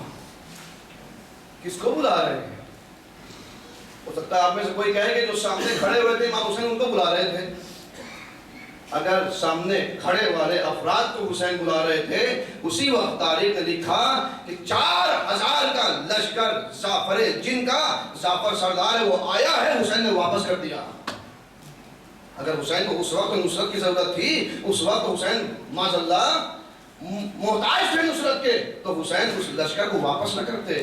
S3: کس کو بلا رہے ہیں؟ ہو سکتا ہے آپ میں سے کوئی کہے کہ جو سامنے کھڑے ہوئے تھے امام حسین ان کو بلا رہے تھے. اگر سامنے کھڑے والے افراد کو حسین بلا رہے تھے، اسی وقت تاریخ نے لکھا کہ 4000 کا لشکر زعفر جن کا زعفر سردار ہے وہ آیا ہے، حسین نے واپس کر دیا. اگر حسین کو اس وقت نصرت کی ضرورت تھی، اس وقت حسین معاذ اللہ محتاج تھے نصرت کے، تو حسین اس لشکر کو واپس نہ کرتے.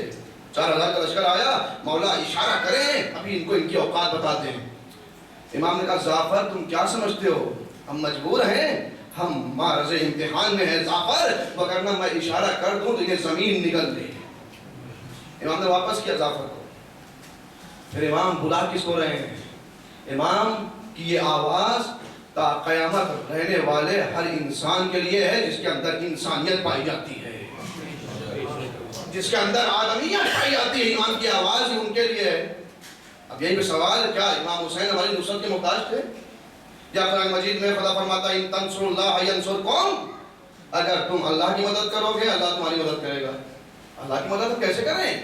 S3: 4000 کا لشکر آیا، مولا اشارہ کریں، ابھی ان کو ان کی اوقات بتاتے ہیں. امام نے کہا زعفر تم کیا سمجھتے ہو، ہم مجبور ہیں، ہم معرض امتحان میں ہیں زعفر، وگرنہ میں اشارہ کر دوں تو یہ زمین نکل دے. امام نے واپس کیا زعفر کو. پھر امام بلا کس کو رہے ہیں؟ امام کی یہ آواز تا قیامت رہنے والے ہر انسان کے لیے ہے جس کے اندر انسانیت پائی جاتی ہے، جس کے اندر آدمیت پائی جاتی ہے. امام کی آواز ہی ان کے لیے ہے. اب یہی پہ سوال ہے، کیا امام حسین ہماری نصرت کے محتاج تھے؟ یا قرآن مجید میں خدا فرماتا ہے ان تنصروا اللہ ینصرکم، اگر تم اللہ کی مدد کرو گے اللہ تمہاری مدد کرے گا. اللہ کی مدد کیسے کریں؟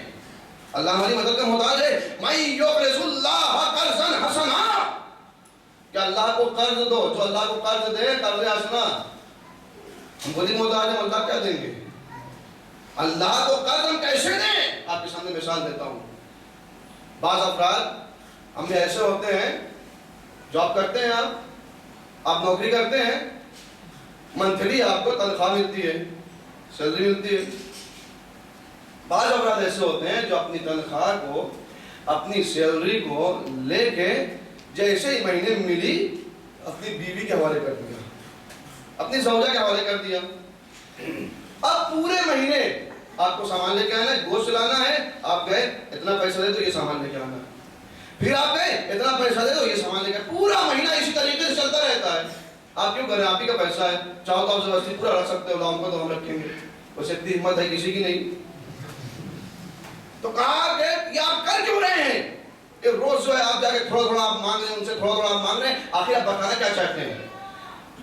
S3: اللہ ہماری مدد کا محتاج ہے. من یقرض اللہ قرضا حسنا، کہ اللہ کو قرض دو، جو اللہ کو قرض دے قرض حسنا. ہم خود ہی محتاج ہیں، اللہ کیا دیں گے؟ اللہ کو قرض ہم کیسے دیں؟ آپ کے سامنے مثال دیتا ہوں. بعض افراد ہم میں ایسے ہوتے ہیں، جاب کرتے ہیں، آپ نوکری کرتے ہیں، منتھلی آپ کو تنخواہ ملتی ہے، سیلری ملتی ہے. بعض افراد ایسے ہوتے ہیں جو اپنی تنخواہ کو، اپنی سیلری کو لے کے جیسے ہی مہینے ملی اپنی بیوی کے حوالے کر دیا. اپنی زوجہ کے حوالے کر دیا. اب پورے مہینے آپ کو سامان لے کے آنا ہے, گوشت لانا ہے, آپ گئے اتنا پیسہ دے دو یہ سامان لے کے آنا ہے, پھر آپ گئے اتنا پیسہ دے دو یہ سامان لے کے, پورا مہینہ اسی طریقے سے چلتا رہتا ہے. آپ کیوں کریں, آپ ہی کا پیسہ ہے, چاہو تو آپ زبردستی پورا رکھ سکتے ہو, لوگوں کو تو ہم رکھیں گے, ویسے اتنی ہمت ہے کسی کی نہیں. تو کہا کہ یہ آپ کر کیوں رہے ہیں, کہ روز جو ہے آپ جا کے تھوڑا تھوڑا آپ مانگ رہے ہیں, ان سے تھوڑا تھوڑا آپ مانگ رہے ہیں, آخر آپ بتانا کیا چاہتے ہیں؟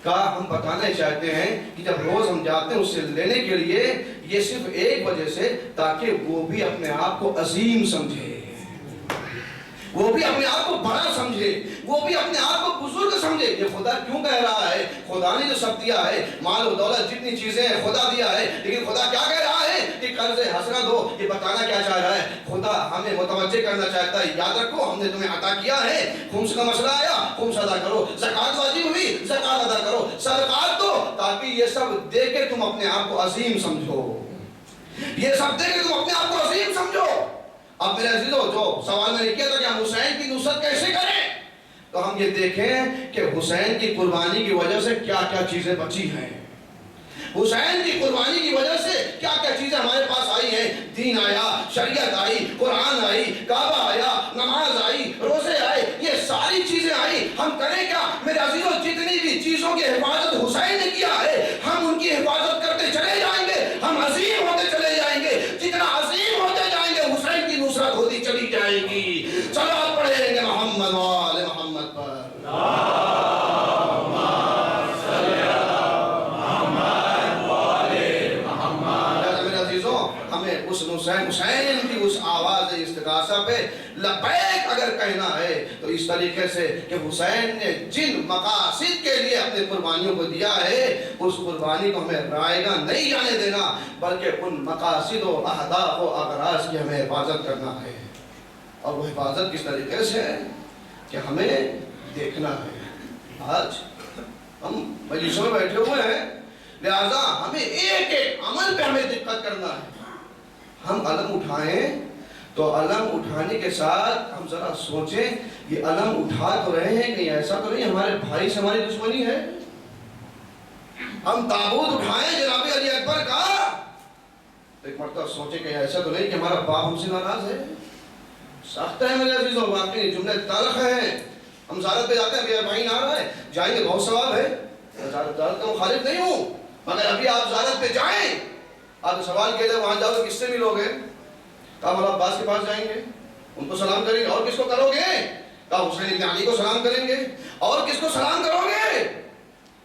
S3: کہا ہم بتانا ہی چاہتے ہیں کہ جب روز ہم جاتے ہیں اس سے لینے کے لیے, یہ صرف ایک وجہ سے تاکہ وہ بھی اپنے آپ کو عظیم سمجھے, وہ بھی اپنے آپ کو بڑا سمجھے, وہ بھی اپنے آپ کو بزرگ سمجھے. یہ خدا کیوں کہہ رہا ہے؟ خدا نے جو سب دیا ہے, مال و دولت جتنی چیزیں ہیں خدا دیا ہے, لیکن خدا کیا کہہ رہا ہے کہ قرض حسنہ دو. یہ بتانا کیا چاہ رہا ہے؟ خدا ہمیں متوجہ کرنا چاہتا ہے, یاد رکھو ہم نے تمہیں عطا کیا ہے, خمس کا مسئلہ آیا خمس ادا کرو, زکات واجب ہوئی زکات ادا کرو, صدقات دو, تاکہ یہ سب دے کے تم اپنے آپ کو عظیم سمجھو, یہ سب دے کے تم اپنے آپ کو عظیم سمجھو. اب میرے عزیزو, جو سوال میں نے کیا تھا کہ ہم حسین کی نصرت کیسے کریں, تو ہم یہ دیکھیں کہ حسین کی قربانی کی وجہ سے کیا کیا چیزیں بچی ہیں, حسین کی قربانی کی وجہ سے کیا کیا چیزیں ہمارے پاس آئی ہیں. دین آیا, شریعت آئی, قرآن آئی, کعبہ آیا, نماز آئی, روزے آئے, یہ ساری چیزیں آئی. ہم کریں کیا میرے عزیزو؟ جتنی بھی چیزوں کی حفاظت حسین نے کیا ہے, ہم ان کی حفاظت کرتے چلے جائیں گے, ہم عظیم ہوتے چلے جائیں گے. جتنا عظیم ہوتے جائیں گے حسین کی نصرت ہوتی چلی جائے گی. چلو آپ پڑھیں گے محمد وآل محمد پر. حسین کی اس آواز استغاثہ پہ لبیک اگر کہنا ہے تو اس طریقے سے کہ حسین نے جن مقاصد کے لیے اپنے قربانیوں کو دیا ہے, اس قربانی کو ہمیں رائے گاں نہیں جانے دینا, بلکہ ان مقاصد و اہداف و اغراض کی ہمیں حفاظت کرنا ہے. اور وہ حفاظت کس طریقے سے ہے کہ ہمیں دیکھنا ہے. آج ہم مجلسوں میں بیٹھے ہوئے ہیں, لہذا ہمیں ایک ایک عمل پہ ہمیں دقت کرنا ہے. ہم علم اٹھائیں تو علم اٹھانے کے ساتھ ہم ذرا سوچیں, یہ علم اٹھا تو رہے ہیں, کہیں ایسا تو نہیں ہمارے بھائی سے ہماری دشمنی ہے. ہم تابوت اٹھائیں جناب علی اکبر کا, ایک مرتبہ سوچیں کہ ایسا تو نہیں کہ ہمارا باپ ہم سے ناراض ہے. سخت ہے میرے عزیزوں, واقعی جملے تلخ ہیں. ہم زیارت پہ جاتے ہیں, میرا بھائی نہ رہا ہے, جائیں گے بہت ثواب ہے, زیارت کا مخالف نہیں ہوں, مگر ابھی آپ زیارت پہ جائیں, آپ سوال کیا جائے وہاں جاؤ تو کس سے ملو گے؟ کہا مولا عباس کے پاس جائیں گے, ان کو سلام کریں گے. اور کس کو کرو گے؟ کہا حسین ابن علی کو سلام کریں گے. اور کس کو سلام کرو گے؟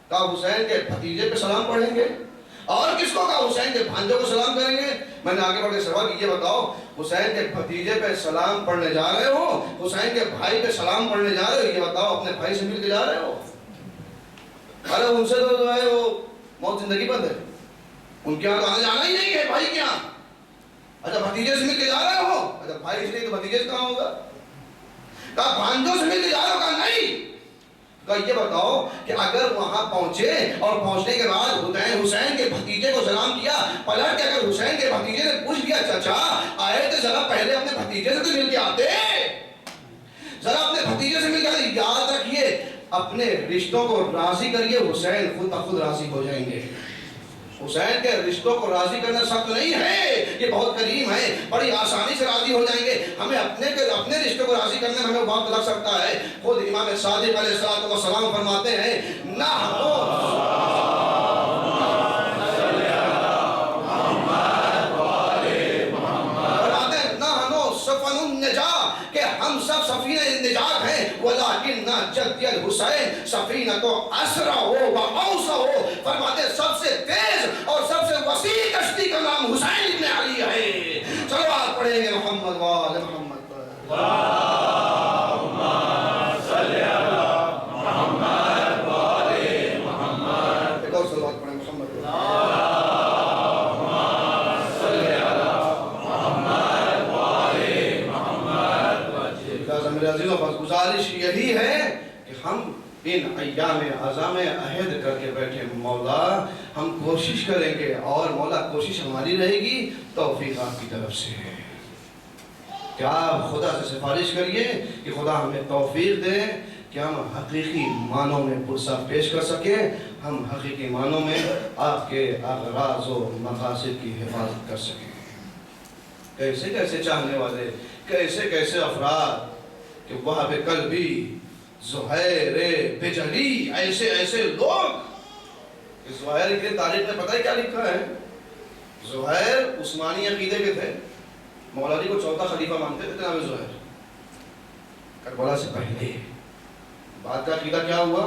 S3: کہا حسین کے بھتیجے پہ سلام پڑھیں گے. اور کس کو؟ کہا حسین کے بھانجوں کو سلام کریں گے. میں نے آگے بڑھ کے سوال یہ بتاؤ, حسین کے بھتیجے پہ سلام پڑھنے جا رہے ہو, حسین کے بھائی پہ سلام پڑھنے جا رہے ہو, یہ بتاؤ اپنے بھائی سے مل کے جا رہے ہو؟ ارے ان سے تو جو ہے وہ موت زندگی بند ہے, ان کے یہاں تو آنے جانا ہی نہیں ہے بھائی کے یہاں. اچھا بھتیجے سے مل کے جا رہے ہو؟ اچھا بھائی اس لیے تو بھتیجے سے کہاں ہوگا؟ کہا بھانجوں سے مل کے جا رہے ہو؟ کہا نہیں. کہا یہ بتاؤ کہ اگر وہاں پہنچے اور پہنچنے کے بعد حسین کے بھتیجے کو سلام کیا, پلٹ کے اگر حسین کے بھتیجے نے پوچھ لیا چچا آئے تو ذرا پہلے اپنے بھتیجے سے تو مل کے آتے, ذرا اپنے بھتیجے سے مل کے آتے. یاد رکھیے اپنے رشتوں کو راضی کریے, حسین خود بخود راضی ہو جائیں گے. حسین کے رشتوں کو راضی کرنا سخت نہیں ہے, یہ بہت کریم ہے, بڑی آسانی سے راضی ہو جائیں گے. ہمیں اپنے رشتوں کو راضی کرنے میں ہمیں وقت لگ سکتا ہے. خود امام صادق علیہ السلام فرماتے ہیں کہ ہم سب سفینہ نجات ہیں, ولیکن جدی الحسین سفینہ تو اسرع ہو و اوسع ہو. فرماتے سب سے تیز اور سب سے وسیع کشتی کا نام حسین ابن علی ہے. چلو آپ پڑھیں گے محمد وآل محمد پر.
S2: اللہم صلی علی محمد وآل محمد.
S3: ایک اور صلوات پڑھیں محمد پر. میرے عزیزوں بس گزارش یہی ہے کہ ہم ان ایام عظام عہد کر کے بیٹھے, مولا ہم کوشش کریں گے, اور مولا کوشش ہماری رہے گی, توفیق آپ کی طرف سے ہے. کہ آپ خدا سے سفارش کریے کہ خدا ہمیں توفیق دے کہ ہم حقیقی معنوں میں پرسہ پیش کر سکیں، ہم حقیقی معنوں میں آپ کے اغراض و مقاصد کی حفاظت کر سکیں۔ کیسے کیسے چاہنے والے، کیسے کیسے افراد کہ وہاب قلبی، زہیر بجلی، ایسے ایسے لوگ۔ زہیر کی تاریخ میں پتہ ہے کیا لکھا ہے؟ زہیر عثمانی عقیدے کے تھے، مولا علی کو چوتھا خلیفہ مانتے تھے جناب زہیر، کربلا سے پہلے۔ بعد کا عقیدہ کیا ہوا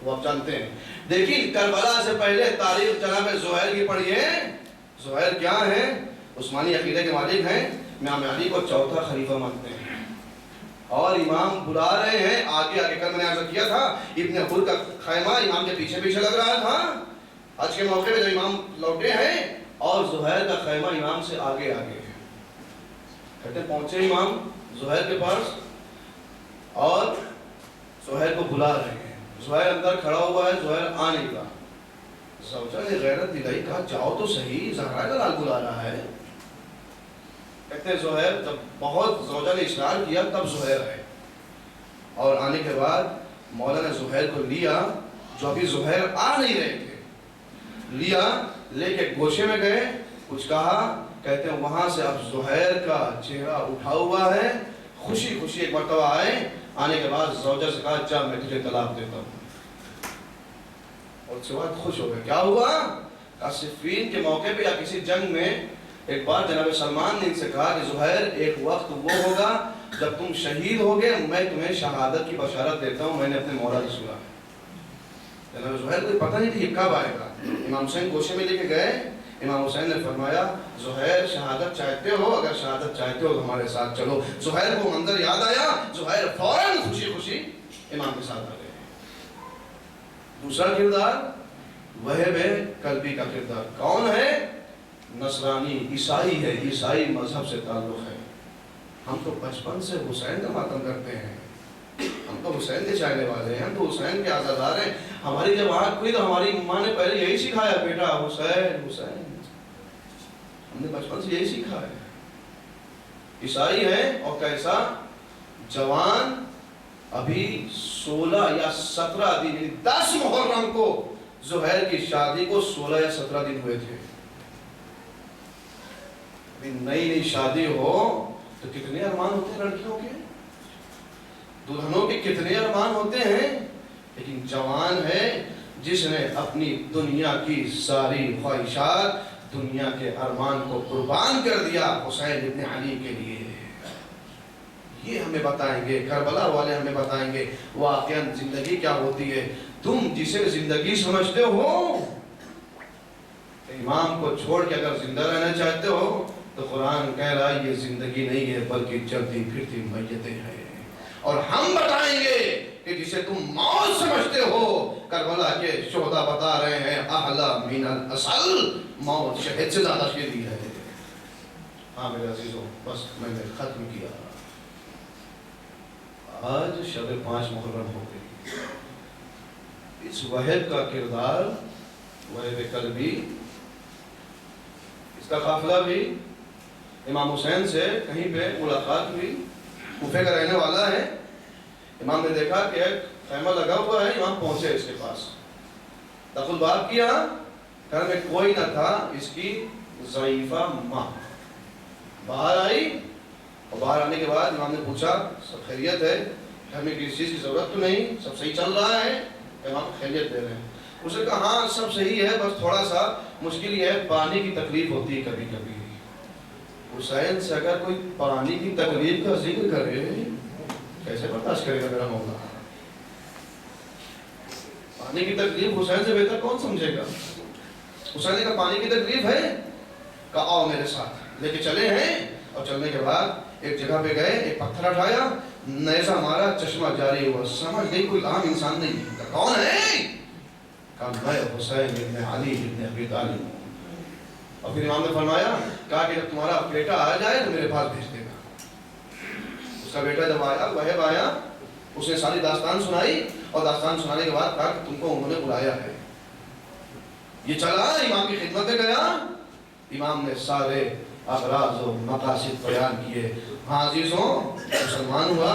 S3: وہ آپ جانتے ہیں، لیکن کربلا سے پہلے تاریخ جناب زہیر کی پڑھیے۔ زہیر کیا ہیں؟ عثمانی عقیدے کے مالک ہیں، امام علی کو چوتھا خلیفہ مانتے ہیں، اور امام بلا رہے ہیں آگے آگے کر۔ میں نے عرض کیا تھا ابن عبور کا خیمہ امام کے پیچھے پیچھے لگ رہا تھا حج کے موقع پہ جب امام لوٹے ہیں، اور زہیر کا خیمہ امام سے آگے آگے ہے۔ کہتے پہنچے امام زہیر کے پاس اور زہیر کو بلا رہے ہیں، زہیر اندر کھڑا ہوا ہے، زہیر آ نہیں رہا۔ زوجہ نے غیرت دلائی، کہا جاؤ تو صحیح، زہرا کا لال بلا رہا ہے۔ کہتے ہیں زہیر، جب بہت زوجہ نے اصرار کیا تب زہیر ہے، اور آنے کے بعد مولا نے زہیر کو لیا، جو ابھی زہیر آ نہیں رہے تھے، لیا، لے کے گوشے میں گئے، کچھ کہا۔ کہتے ہیں وہاں سے اب زہیر کا چہرہ اٹھا ہوا ہے، خوشی خوشی ایک مرتبہ آئے، آنے کے بعد زوجہ سے کہا جا میں تجھے طلاق دیتا ہوں، اور اس کے بعد خوش ہو گئے۔ کیا ہوا؟ کہ صفین کے موقع پہ یا کسی جنگ میں ایک بار جناب سلمان نے ان سے کہا کہ زہیر ایک وقت وہ ہوگا جب تم شہید ہوگے، میں تمہیں شہادت کی بشارت دیتا ہوں، میں نے اپنے مولا سے سنا۔ جناب زہیر کو پتہ نہیں تھی یہ کب آئے گا۔ امام حسین گوشے میں لے کے گئے، امام حسین نے فرمایا زہیر شہادت چاہتے ہو؟ اگر شہادت چاہتے ہو تو ہمارے ساتھ چلو۔ زہیر کو منظر یاد آیا، زہیر فوراً خوشی خوشی امام کے ساتھ آ گئے۔ دوسرا کردار وہب قلبی کا کردار کون ہے؟ نصرانی، عیسائی ہے، عیسائی مذہب سے تعلق ہے۔ ہم تو بچپن سے حسین کا ماتم کرتے ہیں، ہم تو حسین کے چاہنے والے ہیں، ہم تو حسین کے عزادار ہیں۔ ہماری جب آنکھ کھلی تو ہماری ماں نے پہلے یہی سکھایا، بیٹا حسین حسین، ہم نے بچپن سے یہی سیکھا ہے۔ عیسائی ہے، اور کیسا؟ جوان، ابھی 16 یا 17 دن، یعنی 10 محرم کو زہیر کی شادی کو 16 یا 17 دن ہوئے تھے۔ ابھی نئی نئی شادی ہو تو کتنے ارمان ہوتے ہیں لڑکیوں کے، دلہنوں کے کتنے ارمان ہوتے ہیں، لیکن جوان ہے جس نے اپنی دنیا کی ساری خواہشات، دنیا کے ارمان کو قربان کر دیا حسین ابن علی کے لیے۔ یہ ہمیں بتائیں گے، کربلا والے ہمیں بتائیں گے واقعاً زندگی کیا ہوتی ہے۔ تم جسے زندگی سمجھتے ہو، امام کو چھوڑ کے اگر زندہ رہنا چاہتے ہو تو قرآن کہہ رہا ہے یہ زندگی نہیں ہے بلکہ چلتی پھرتی میتیں ہیں۔ اور ہم بتائیں گے کہ جسے تم موت سمجھتے ہو، کربلا کے شہداء بتا رہے ہیں اعلی من الاسل، موت شہد سے زیادہ شدید ہے۔ ہاں میرے عزیزوں، بس میں نے ختم کیا۔ آج شب 5 محرم ہو گئی۔ اس وہب کا کردار، وہب قلبی، اس کا قافلہ بھی امام حسین سے کہیں پہ ملاقات ہوئی، کوفے کا رہنے والا ہے۔ امام نے دیکھا کہ ایک خیمہ لگا ہوا ہے، امام پہنچے اس کے پاس، دخل باب کیا، گھر میں کوئی نہ تھا، اس کی ضعیفہ ماں باہر آئی، اور باہر آنے کے بعد امام نے پوچھا سب خیریت ہے، گھر میں کسی چیز کی ضرورت تو نہیں، سب صحیح چل رہا ہے؟ امام خیریت دے رہے ہیں۔ اس نے کہا ہاں سب صحیح ہے، بس تھوڑا سا مشکل یہ ہے پانی کی تکلیف ہوتی ہے کبھی کبھی۔ حسین سے اگر کوئی پانی کی تکلیف کا ذکر کرے کیسے برداشت کرے گا میرا مولا؟ پانی کی تکلیف حسین سے بہتر کون سمجھے گا؟ حسین نے کہا پانی کی تکلیف ہے، کہا آؤ میرے ساتھ، لے کے چلے ہیں، اور چلنے کے بعد ایک جگہ پہ گئے، ایک پتھر اٹھایا، نیزہ مارا، چشمہ جاری ہوا، سمجھ گئی کوئی عام انسان نہیں ہے۔ کہا کون ہے؟ کہا میں حسین ابن علی ابن ابی طالب ہوں۔ اور پھر امام نے فرمایا، کہا کہ جب تمہارا بیٹا آ جائے تو میرے پاس بھیج دینا۔ اس کا بیٹا جب آیا، وہب آیا، اس نے ساری داستان سنائی، اور داستان سنانے کے بعد کہا کہ تم کو انہوں نے بلایا ہے۔ یہ چلا امام کی خدمت میں گیا، امام نے سارے اغراض و مقاصد بیان کیے۔ ہاں عزیزوں، مسلمان ہوا،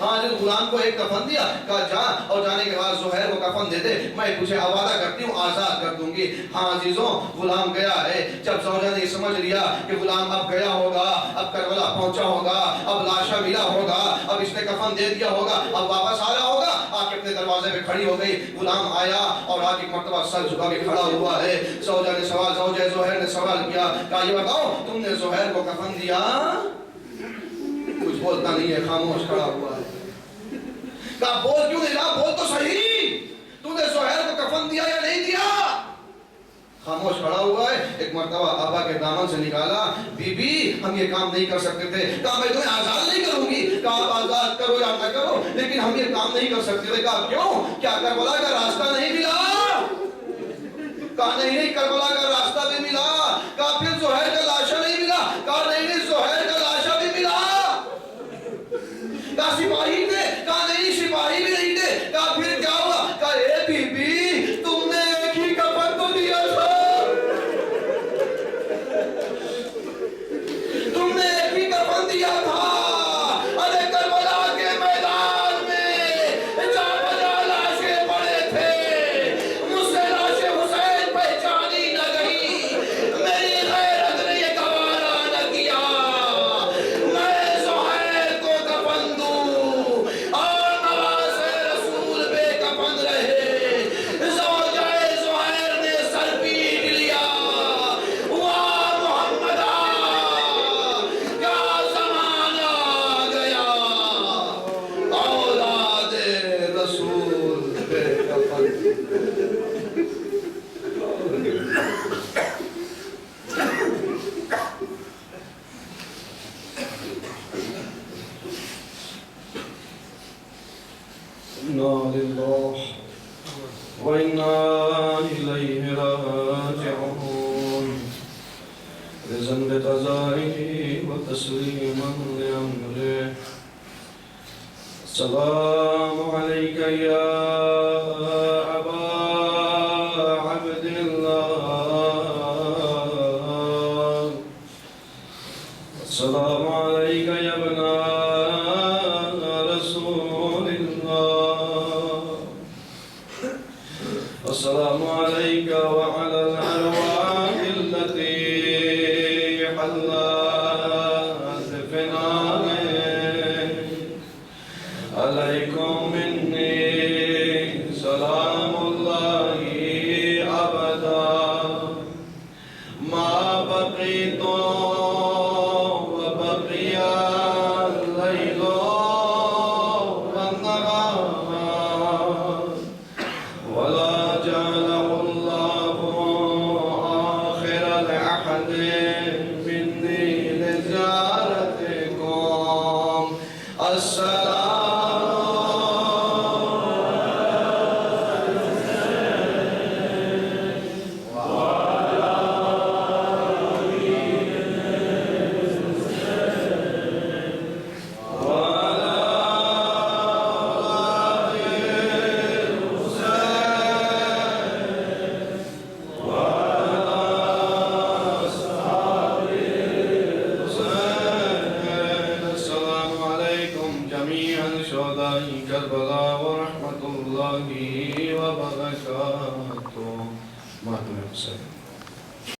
S3: ہاں جو غلام کو ایک کفن دیا، کہا جا اور جانے کے بعد زہیر کو کفن دے دے، میں تجھے وعدہ کرتی ہوں آزاد کر دوں گی۔ ہاں عزیزوں غلام گیا ہے، جب زوجہ نے سمجھ لیا کہ غلام اب گیا ہوگا، اب کربلا پہنچا ہوگا، اب لاشا ملا ہوگا، اب اس نے کفن دے دیا ہوگا، اب واپس آیا ہوگا، آ کے اپنے دروازے پہ کھڑی ہو گئی۔ غلام آیا اور آج ایک مرتبہ سر جھکا کے کھڑا ہوا ہے۔ زوجہ نے سوال، زوجہ زہیر نے سوال کیا، کہا یہ بتاؤ تم نے زہیر کو کفن دیا؟ کچھ بولتا نہیں ہے، خاموش کھڑا ہوا ہے۔ کہا بول کیوں نہیں رہا، بول تو صحیح، تو نے زہیر کو کفن دیا یا نہیں دیا؟ خاموش کھڑا ہوا ہے۔ ایک مرتبہ آبا کے دامن سے نکالا، بی بی ہم یہ کام نہیں کر سکتے تھے۔ کہا میں تمہیں آزاد نہیں کروں گی، کہا آپ آزاد کرو یا نہ کرو، لیکن ہم یہ کام نہیں کر سکتے تھے۔ کہا کیوں؟ کیا کربلا کا راستہ نہیں ملا؟ کہا نہیں کربلا کا راستہ بھی ملا۔ کہا پھر زہیر کا لاشا نہیں ملا؟ کہا نہیں زہیر کا لاشا بھی ملا۔ کہا سپاہی تھے؟ کہا نہیں سپاہی بھی نہیں تھے۔ کہا پھر کیا ہوا؟ کہا اے بی بی تم نے ایک ہی کفن تو دیا تھا، تم نے ایک ہی کفن دیا تھا۔ ارے کربلا کے میدان میں جا بجا لاشیں پڑے تھے، مجھ سے لاشیں حسین پہچانی نہ گئی، میری غیرت نے یہ گوارا نہ کیا، میں زہیر کو کفن دوں اور نواز رسول بے کفن رہے۔ زوجہ زہیر نے سر پیٹ لیا، واہ محمدہ کیا زمانہ آ گیا، اولاد رسول بے کفن۔
S1: إنا لله وإنا إليه راجعون بذنب قضائه وتسليما لأمره السلام عليك يا أبا عبد الله، السلام عليك يا ابن رسول الله، السلام عليك وعلى الأرواح التي حلت بفنائك، عليكم مني سلام الله أبدا ما بقيت وبقي الليل والنهار، ولا جعله الله آخر العهد مني لزيارتكم. السلام شهداء كربلاء ورحمة الله وبركاته.